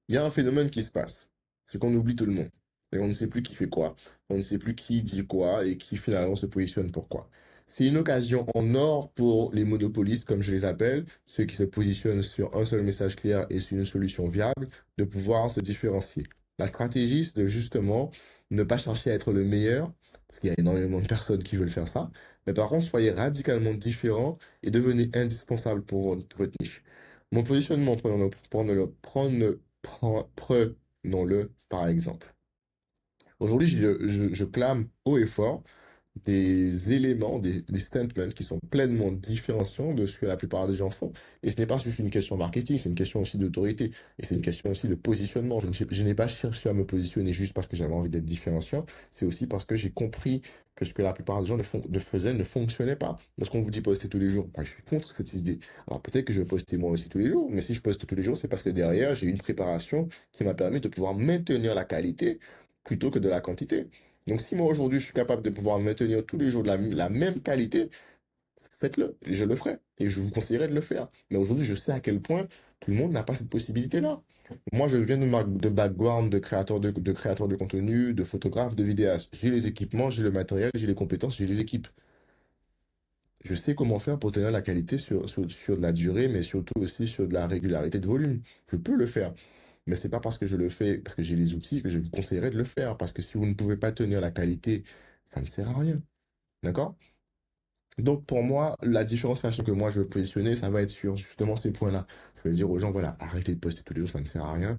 il y a un phénomène qui se passe. C'est qu'on oublie tout le monde. Et on ne sait plus qui fait quoi. On ne sait plus qui dit quoi et qui finalement se positionne pour quoi. C'est une occasion en or pour les monopolistes, comme je les appelle, ceux qui se positionnent sur un seul message clair et sur une solution viable, de pouvoir se différencier. La stratégie, c'est de justement ne pas chercher à être le meilleur, parce qu'il y a énormément de personnes qui veulent faire ça, mais par contre, soyez radicalement différent et devenez indispensable pour votre niche. Mon positionnement, prenons-le par exemple. Aujourd'hui, je clame haut et fort des éléments, des statements qui sont pleinement différenciants de ce que la plupart des gens font. Et ce n'est pas juste une question marketing, c'est une question aussi d'autorité. Et c'est une question aussi de positionnement. Je n'ai pas cherché à me positionner juste parce que j'avais envie d'être différenciant. C'est aussi parce que j'ai compris que ce que la plupart des gens faisaient ne fonctionnait pas. Lorsqu'on vous dit poster tous les jours, bah, je suis contre cette idée. Alors peut-être que je vais poster moi aussi tous les jours, mais si je poste tous les jours, c'est parce que derrière, j'ai eu une préparation qui m'a permis de pouvoir maintenir la qualité plutôt que de la quantité. Donc, si moi aujourd'hui je suis capable de pouvoir maintenir tous les jours la même qualité, faites-le, et je le ferai. Et je vous conseillerais de le faire. Mais aujourd'hui, je sais à quel point tout le monde n'a pas cette possibilité-là. Moi, je viens de background de créateur de contenu, de photographe, de vidéaste. J'ai les équipements, j'ai le matériel, j'ai les compétences, j'ai les équipes. Je sais comment faire pour tenir la qualité sur de la durée, mais surtout aussi sur de la régularité de volume. Je peux le faire. Mais c'est pas parce que je le fais, parce que j'ai les outils, que je vous conseillerais de le faire. Parce que si vous ne pouvez pas tenir la qualité, ça ne sert à rien. D'accord? Donc pour moi, la différenciation que moi je veux positionner, ça va être sur justement ces points-là. Je vais dire aux gens, voilà, arrêtez de poster tous les jours, ça ne sert à rien.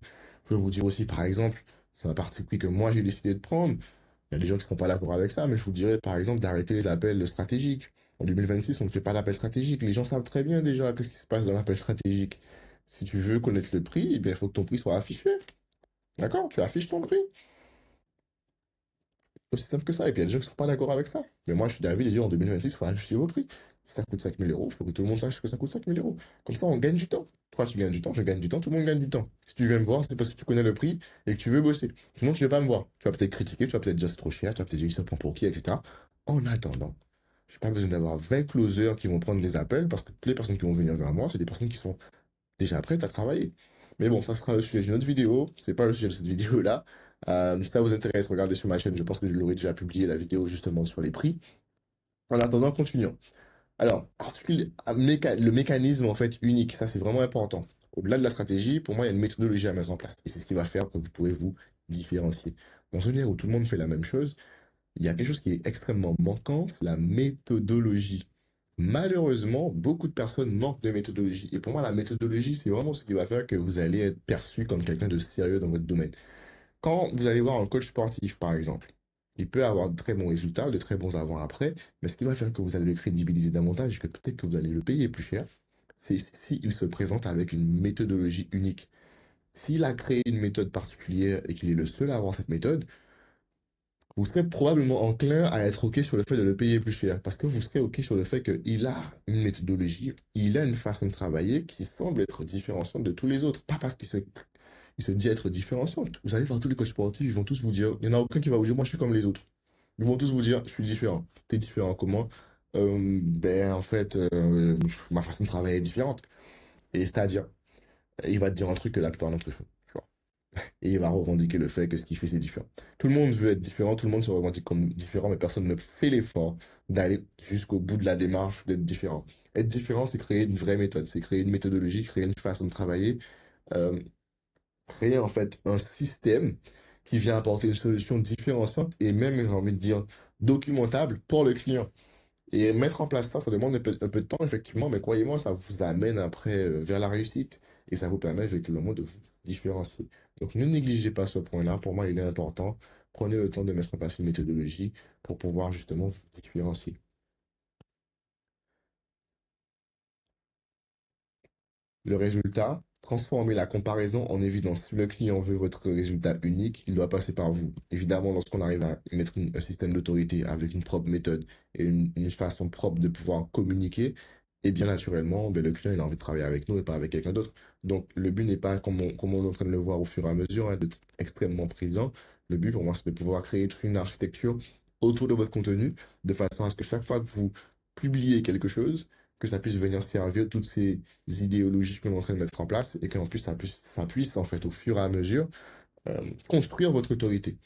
Je vais vous dire aussi, par exemple, c'est un parti pris que moi j'ai décidé de prendre. Il y a des gens qui ne seront pas d'accord avec ça, mais je vous dirais par exemple d'arrêter les appels stratégiques. En 2026, on ne fait pas l'appel stratégique. Les gens savent très bien déjà qu'est-ce qui se passe dans l'appel stratégique. Si tu veux connaître le prix, eh bien, il faut que ton prix soit affiché. D'accord? Tu affiches ton prix. Aussi simple que ça. Et puis il y a des gens qui ne sont pas d'accord avec ça. Mais moi, je suis d'avis de dire en 2026, il faut afficher vos prix. Si ça coûte 5 000 euros, il faut que tout le monde sache que ça coûte 5 000 euros. Comme ça, on gagne du temps. Toi, tu gagnes du temps, je gagne du temps, tout le monde gagne du temps. Si tu viens me voir, c'est parce que tu connais le prix et que tu veux bosser. Sinon, tu ne veux pas me voir. Tu vas peut-être critiquer, tu vas peut-être dire c'est trop cher, tu vas peut-être dire ça prend pour qui, etc. En attendant, j'ai pas besoin d'avoir 20 closers qui vont prendre des appels parce que toutes les personnes qui vont venir vers moi, c'est des personnes qui sont déjà prête à travailler. Mais bon, ça sera le sujet d'une autre vidéo. C'est pas le sujet de cette vidéo-là. Si ça vous intéresse, regardez sur ma chaîne. Je pense que je l'aurais déjà publié la vidéo justement sur les prix. En attendant, continuons. Alors, le mécanisme en fait unique, ça c'est vraiment important. Au-delà de la stratégie, pour moi, il y a une méthodologie à mettre en place. Et c'est ce qui va faire que vous pouvez vous différencier. Dans une ère où tout le monde fait la même chose, il y a quelque chose qui est extrêmement manquant, c'est la méthodologie. Malheureusement, beaucoup de personnes manquent de méthodologie. Et pour moi, la méthodologie, c'est vraiment ce qui va faire que vous allez être perçu comme quelqu'un de sérieux dans votre domaine. Quand vous allez voir un coach sportif, par exemple, il peut avoir de très bons résultats, de très bons avant-après, mais ce qui va faire que vous allez le crédibiliser davantage et que peut-être que vous allez le payer plus cher, c'est s'il se présente avec une méthodologie unique. S'il a créé une méthode particulière et qu'il est le seul à avoir cette méthode, vous serez probablement enclin à être OK sur le fait de le payer plus cher. Parce que vous serez OK sur le fait qu'il a une méthodologie, il a une façon de travailler qui semble être différenciante de tous les autres. Pas parce qu'il se dit être différenciante. Vous allez voir tous les coachs sportifs, ils vont tous vous dire, il n'y en a aucun qui va vous dire, moi je suis comme les autres. Ils vont tous vous dire, je suis différent. T'es différent comment? En fait, ma façon de travailler est différente. Et c'est-à-dire, il va te dire un truc que la plupart d'entre eux font. Et il va revendiquer le fait que ce qu'il fait, c'est différent. Tout le monde veut être différent, tout le monde se revendique comme différent, mais personne ne fait l'effort d'aller jusqu'au bout de la démarche d'être différent. Être différent, c'est créer une vraie méthode, c'est créer une méthodologie, créer une façon de travailler, euh, créer en fait un système qui vient apporter une solution différenciante et même, j'ai envie de dire, documentable pour le client. Et mettre en place ça, ça demande un peu de temps, effectivement, mais croyez-moi, ça vous amène après vers la réussite et ça vous permet effectivement de vous différencier. Donc ne négligez pas ce point-là, pour moi, il est important. Prenez le temps de mettre en place une méthodologie pour pouvoir justement vous différencier. Le résultat, transformer la comparaison en évidence. Si le client veut votre résultat unique, il doit passer par vous. Évidemment, lorsqu'on arrive à mettre un système d'autorité avec une propre méthode et une façon propre de pouvoir communiquer, et bien naturellement, le client il a envie de travailler avec nous et pas avec quelqu'un d'autre. Donc le but n'est pas, comme on est en train de le voir au fur et à mesure, hein, d'être extrêmement présent. Le but pour moi, c'est de pouvoir créer toute une architecture autour de votre contenu, de façon à ce que chaque fois que vous publiez quelque chose, que ça puisse venir servir toutes ces idéologies qu'on est en train de mettre en place et qu'en plus ça puisse en fait au fur et à mesure construire votre autorité.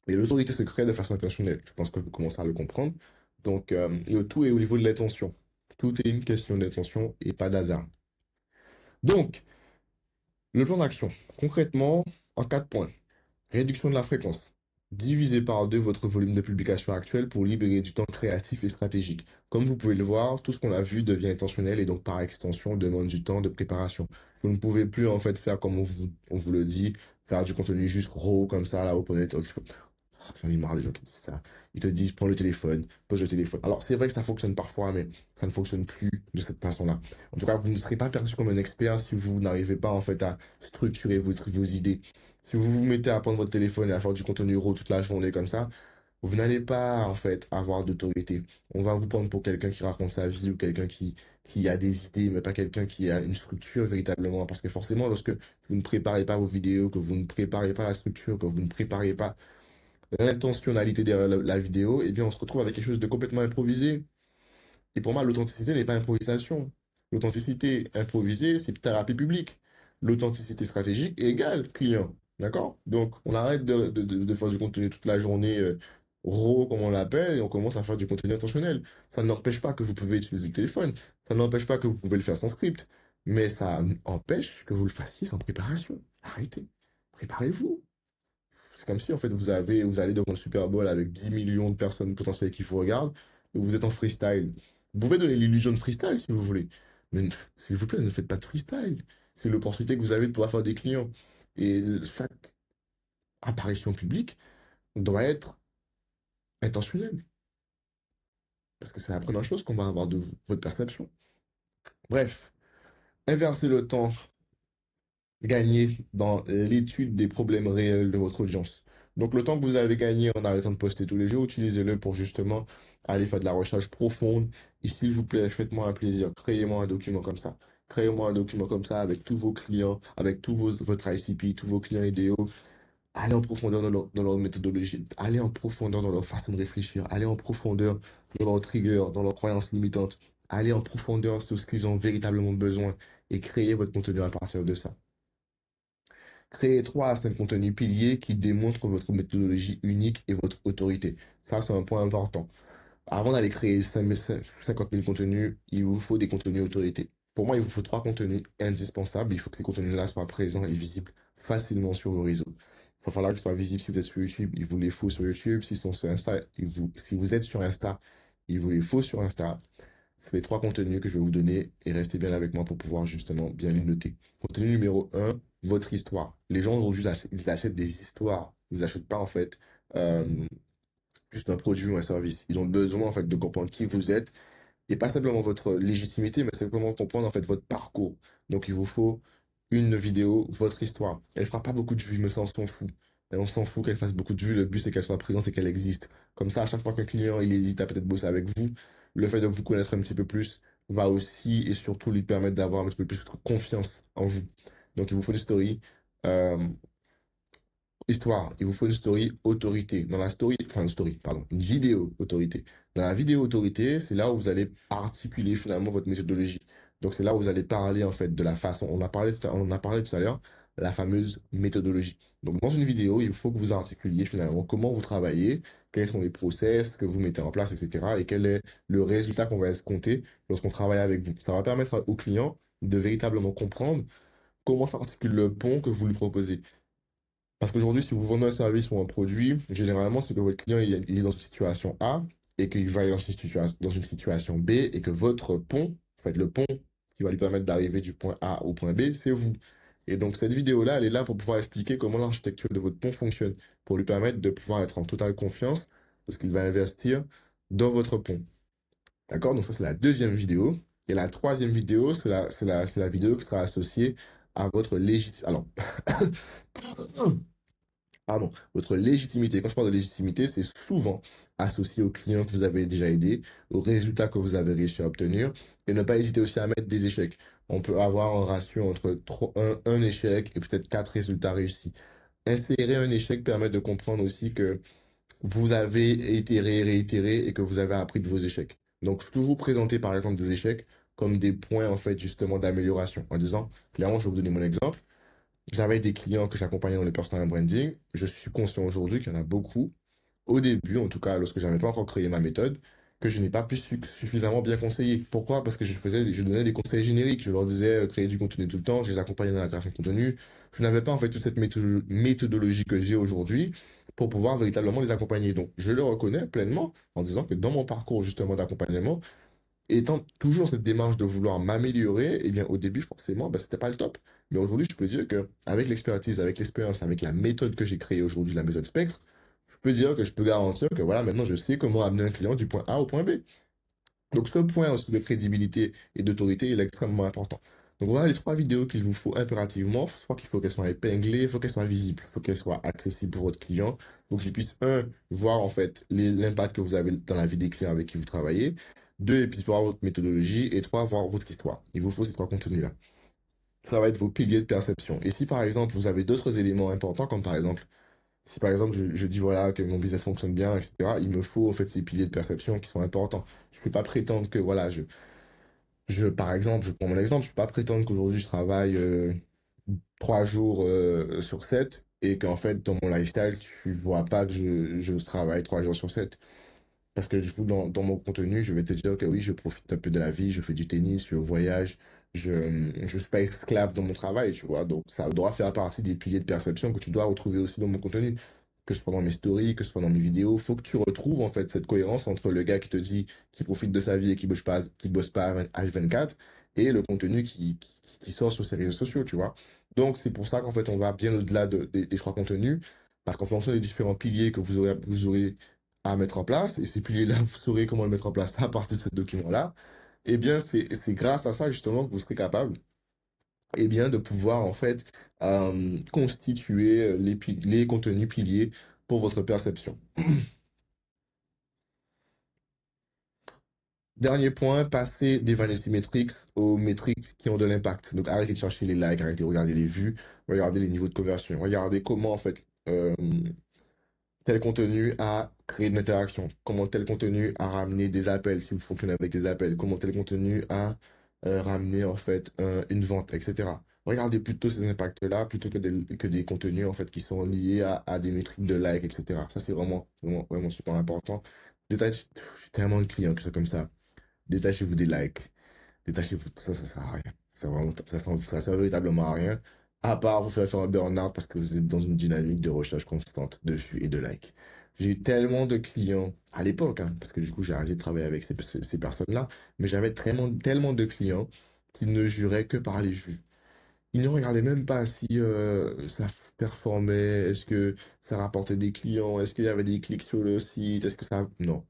Et l'autorité se crée de façon intentionnelle. Je pense que vous commencez à le comprendre. Donc, le tout est au niveau de l'intention. Tout est une question d'intention et pas d'hasard. Donc, le plan d'action, concrètement, en 4 points. Réduction de la fréquence. Divisez par deux votre volume de publication actuel pour libérer du temps créatif et stratégique. Comme vous pouvez le voir, tout ce qu'on a vu devient intentionnel et donc par extension demande du temps de préparation. Vous ne pouvez plus en fait faire comme on vous le dit, faire du contenu juste raw comme ça, là, au poney. J'en ai marre des gens qui disent ça. Ils te disent, prends le téléphone, pose le téléphone. Alors, c'est vrai que ça fonctionne parfois, mais ça ne fonctionne plus de cette façon-là. En tout cas, vous ne serez pas perçu comme un expert si vous n'arrivez pas, en fait, à structurer vos idées. Si vous vous mettez à prendre votre téléphone et à faire du contenu raw toute la journée comme ça, vous n'allez pas, en fait, avoir d'autorité. On va vous prendre pour quelqu'un qui raconte sa vie ou quelqu'un qui a des idées, mais pas quelqu'un qui a une structure véritablement. Parce que forcément, lorsque vous ne préparez pas vos vidéos, que vous ne préparez pas la structure, que vous ne préparez pas l'intentionnalité derrière la vidéo, eh bien, on se retrouve avec quelque chose de complètement improvisé. Et pour moi, l'authenticité n'est pas improvisation. L'authenticité improvisée, c'est thérapie publique. L'authenticité stratégique est égale client. D'accord? Donc, on arrête de faire du contenu toute la journée raw, comme on l'appelle, et on commence à faire du contenu intentionnel. Ça n'empêche pas que vous pouvez utiliser le téléphone. Ça n'empêche pas que vous pouvez le faire sans script. Mais ça empêche que vous le fassiez sans préparation. Arrêtez. Préparez-vous. C'est comme si, en fait, vous allez devant le Super Bowl avec 10 millions de personnes potentielles qui vous regardent et vous êtes en freestyle. Vous pouvez donner l'illusion de freestyle si vous voulez. Mais s'il vous plaît, ne faites pas de freestyle. C'est l'opportunité que vous avez de pouvoir faire des clients. Et chaque apparition publique doit être intentionnelle. Parce que c'est la première chose qu'on va avoir de votre perception. Bref, inversez le temps gagné dans l'étude des problèmes réels de votre audience. Donc le temps que vous avez gagné en arrêtant de poster tous les jours, utilisez-le pour justement aller faire de la recherche profonde. Et s'il vous plaît, faites-moi un plaisir, créez-moi un document comme ça. Créez-moi un document comme ça avec tous vos clients, avec votre ICP, tous vos clients idéaux. Allez en profondeur dans leur méthodologie, allez en profondeur dans leur façon de réfléchir, allez en profondeur dans leurs triggers, dans leurs croyances limitantes, allez en profondeur sur ce qu'ils ont véritablement besoin et créez votre contenu à partir de ça. Créez 3 à 5 contenus piliers qui démontrent votre méthodologie unique et votre autorité. Ça, c'est un point important. Avant d'aller créer 50 000 contenus, il vous faut des contenus autorité. Pour moi, il vous faut 3 contenus indispensables. Il faut que ces contenus-là soient présents et visibles facilement sur vos réseaux. Il va falloir qu'ils soient visibles si vous êtes sur YouTube. Il vous les faut sur YouTube. S'ils sont sur Insta, si vous êtes sur Insta, il vous les faut sur Insta. C'est les 3 contenus que je vais vous donner et restez bien avec moi pour pouvoir justement bien les noter. Contenu numéro 1, votre histoire. Les gens aujourd'hui, ils achètent des histoires. Ils n'achètent pas en fait euh, juste un produit ou un service. Ils ont besoin en fait de comprendre qui vous êtes et pas simplement votre légitimité, mais simplement comprendre en fait votre parcours. Donc il vous faut une vidéo, votre histoire. Elle fera pas beaucoup de vues, mais ça on s'en fout. Et on s'en fout qu'elle fasse beaucoup de vues. Le but c'est qu'elle soit présente et qu'elle existe. Comme ça, à chaque fois qu'un client il hésite à peut-être bosser avec vous, le fait de vous connaître un petit peu plus va aussi et surtout lui permettre d'avoir un petit peu plus de confiance en vous. Donc il vous faut une story. euh, Histoire, il vous faut une story autorité. Dans la story, enfin une story, pardon, une vidéo autorité. Dans la vidéo autorité, c'est là où vous allez articuler finalement votre méthodologie. Donc c'est là où vous allez parler en fait de la façon, on a parlé tout à l'heure, la fameuse méthodologie. Donc dans une vidéo, il faut que vous articuliez finalement comment vous travaillez, quels sont les process que vous mettez en place, etc. Et quel est le résultat qu'on va escompter lorsqu'on travaille avec vous. Ça va permettre au client de véritablement comprendre comment s'articule le pont que vous lui proposez. Parce qu'aujourd'hui, si vous vendez un service ou un produit, généralement, c'est que votre client il est dans une situation A et qu'il va aller dans une situation B et que votre pont, en fait, le pont qui va lui permettre d'arriver du point A au point B, c'est vous. Et donc, cette vidéo-là, elle est là pour pouvoir expliquer comment l'architecture de votre pont fonctionne, pour lui permettre de pouvoir être en totale confiance parce qu'il va investir dans votre pont. D'accord? Donc, ça, c'est la deuxième vidéo. Et la troisième vidéo, c'est la vidéo qui sera associée à votre légitimité. Alors, pardon, votre légitimité. Quand je parle de légitimité, c'est souvent associé aux clients que vous avez déjà aidés, aux résultats que vous avez réussi à obtenir, et ne pas hésiter aussi à mettre des échecs. On peut avoir un ratio entre un échec et peut-être 4 résultats réussis. Insérer un échec permet de comprendre aussi que vous avez itéré, réitéré et que vous avez appris de vos échecs. Donc, toujours présenter par exemple des échecs comme des points en fait justement d'amélioration en disant, clairement, je vais vous donner mon exemple. J'avais des clients que j'accompagnais dans le personal branding. Je suis conscient aujourd'hui qu'il y en a beaucoup, au début, en tout cas, lorsque je n'avais pas encore créé ma méthode, que je n'ai pas pu suffisamment bien conseiller. Pourquoi? Parce que je donnais des conseils génériques. Je leur disais créer du contenu tout le temps. Je les accompagnais dans la création de contenu. Je n'avais pas en fait toute cette méthodologie que j'ai aujourd'hui pour pouvoir véritablement les accompagner. Donc, je le reconnais pleinement en disant que dans mon parcours justement d'accompagnement, étant toujours cette démarche de vouloir m'améliorer, eh bien, au début, forcément, bah, c'était pas le top. Mais aujourd'hui, je peux dire que, avec l'expertise, avec l'expérience, avec la méthode que j'ai créée aujourd'hui, la méthode Spectre, je peux dire que je peux garantir que voilà, maintenant, je sais comment amener un client du point A au point B. Donc, ce point aussi de crédibilité et d'autorité, il est extrêmement important. Donc, voilà les 3 vidéos qu'il vous faut impérativement. Soit qu'il faut qu'elles soient épinglées, il faut qu'elles soient visibles, il faut qu'elles soient accessibles pour votre client. Il faut qu'il puisse, un, voir en fait l'impact que vous avez dans la vie des clients avec qui vous travaillez. Deux, il puisse voir votre méthodologie. Et trois, voir votre histoire. Il vous faut ces 3 contenus-là. Ça va être vos piliers de perception. Et si par exemple, vous avez d'autres éléments importants, comme par exemple, si par exemple je dis voilà que mon business fonctionne bien, etc., il me faut en fait ces piliers de perception qui sont importants. Je ne peux pas prétendre que voilà, par exemple, je prends mon exemple, je ne peux pas prétendre qu'aujourd'hui je travaille 3 jours sur 7 et qu'en fait dans mon lifestyle, tu vois pas que je travaille 3 jours sur 7. Parce que du coup, dans mon contenu, je vais te dire que oui, je profite un peu de la vie, je fais du tennis, je voyage, je suis pas esclave dans mon travail, tu vois. Donc, ça doit faire partie des piliers de perception que tu dois retrouver aussi dans mon contenu. Que ce soit dans mes stories, que ce soit dans mes vidéos, faut que tu retrouves en fait cette cohérence entre le gars qui te dit qu'il profite de sa vie et qui bosse pas H24 et le contenu qui sort sur ses réseaux sociaux, tu vois. Donc, c'est pour ça qu'en fait, on va bien au-delà des 3 contenus parce qu'en fonction des différents piliers que vous aurez à mettre en place, et ces piliers-là, vous saurez comment le mettre en place à partir de ce document-là, eh bien, c'est grâce à ça, justement, que vous serez capable, eh bien, de pouvoir, en fait, constituer les contenus piliers pour votre perception. Dernier point, passer des vanity metrics aux métriques qui ont de l'impact. Donc, arrêtez de chercher les likes, arrêtez de regarder les vues, regardez les niveaux de conversion, regardez comment, en fait, tel contenu a créé de l'interaction, comment tel contenu a ramené des appels, si vous fonctionnez avec des appels, comment tel contenu a ramené, en fait, une vente, etc. Regardez plutôt ces impacts-là, plutôt que des contenus, en fait, qui sont liés à des métriques de likes, etc. Ça, c'est vraiment super important. J'ai tellement de clients qui sont comme ça. Détachez-vous des likes. Détachez-vous, tout ça, ça sert à rien. Ça sert véritablement à rien. À part vous faire un burn-out parce que vous êtes dans une dynamique de recherche constante de vues et de likes. J'ai eu tellement de clients à l'époque, hein, parce que du coup j'ai arrêté de travailler avec ces personnes-là, mais j'avais tellement de clients qui ne juraient que par les vues. Ils ne regardaient même pas si ça performait, est-ce que ça rapportait des clients, est-ce qu'il y avait des clics sur le site, est-ce que ça... Non.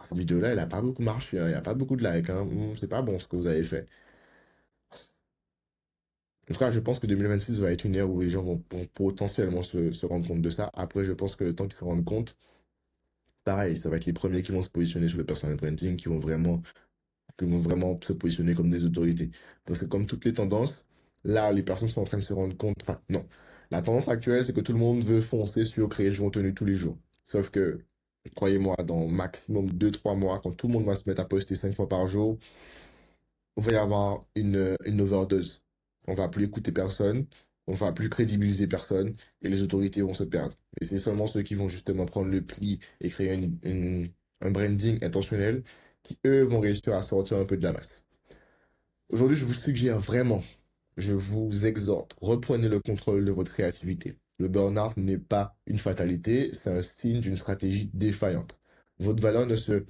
Cette vidéo-là, elle a pas beaucoup marché, hein. Il n'y a pas beaucoup de likes, hein. C'est pas bon ce que vous avez fait. En tout cas, je pense que 2026 va être une ère où les gens vont potentiellement se rendre compte de ça. Après, je pense que le temps qu'ils se rendent compte, pareil, ça va être les premiers qui vont se positionner sur le personal branding, qui vont vraiment se positionner comme des autorités. Parce que comme toutes les tendances, là, les personnes sont en train de se rendre compte. Enfin, non. La tendance actuelle, c'est que tout le monde veut foncer sur créer du contenu tous les jours. Sauf que, croyez-moi, dans maximum 2 3 mois, quand tout le monde va se mettre à poster 5 fois par jour, il va y avoir une overdose. On va plus écouter personne, on va plus crédibiliser personne, et les autorités vont se perdre. Et c'est seulement ceux qui vont justement prendre le pli et créer un branding intentionnel qui, eux, vont réussir à sortir un peu de la masse. Aujourd'hui, je vous suggère vraiment, je vous exhorte, reprenez le contrôle de votre créativité. Le burn-out n'est pas une fatalité, c'est un signe d'une stratégie défaillante. Votre valeur ne se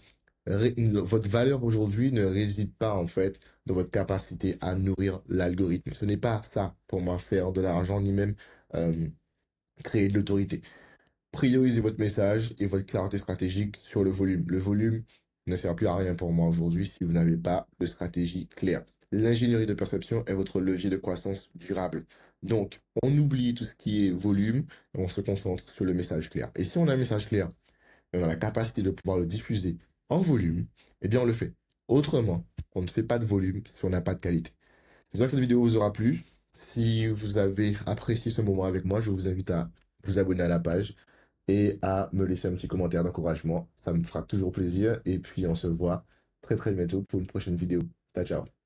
votre valeur aujourd'hui ne réside pas en fait dans votre capacité à nourrir l'algorithme. Ce n'est pas ça pour moi faire de l'argent ni même euh, créer de l'autorité. Priorisez votre message et votre clarté stratégique sur le volume. Le volume ne sert plus à rien pour moi aujourd'hui si vous n'avez pas de stratégie claire. L'ingénierie de perception est votre levier de croissance durable. Donc, on oublie tout ce qui est volume et on se concentre sur le message clair. Et si on a un message clair, et on a la capacité de pouvoir le diffuser en volume, eh bien on le fait. Autrement, on ne fait pas de volume si on n'a pas de qualité. J'espère que cette vidéo vous aura plu. Si vous avez apprécié ce moment avec moi, je vous invite à vous abonner à la page et à me laisser un petit commentaire d'encouragement. Ça me fera toujours plaisir. Et puis on se voit très très bientôt pour une prochaine vidéo. Ciao, ciao.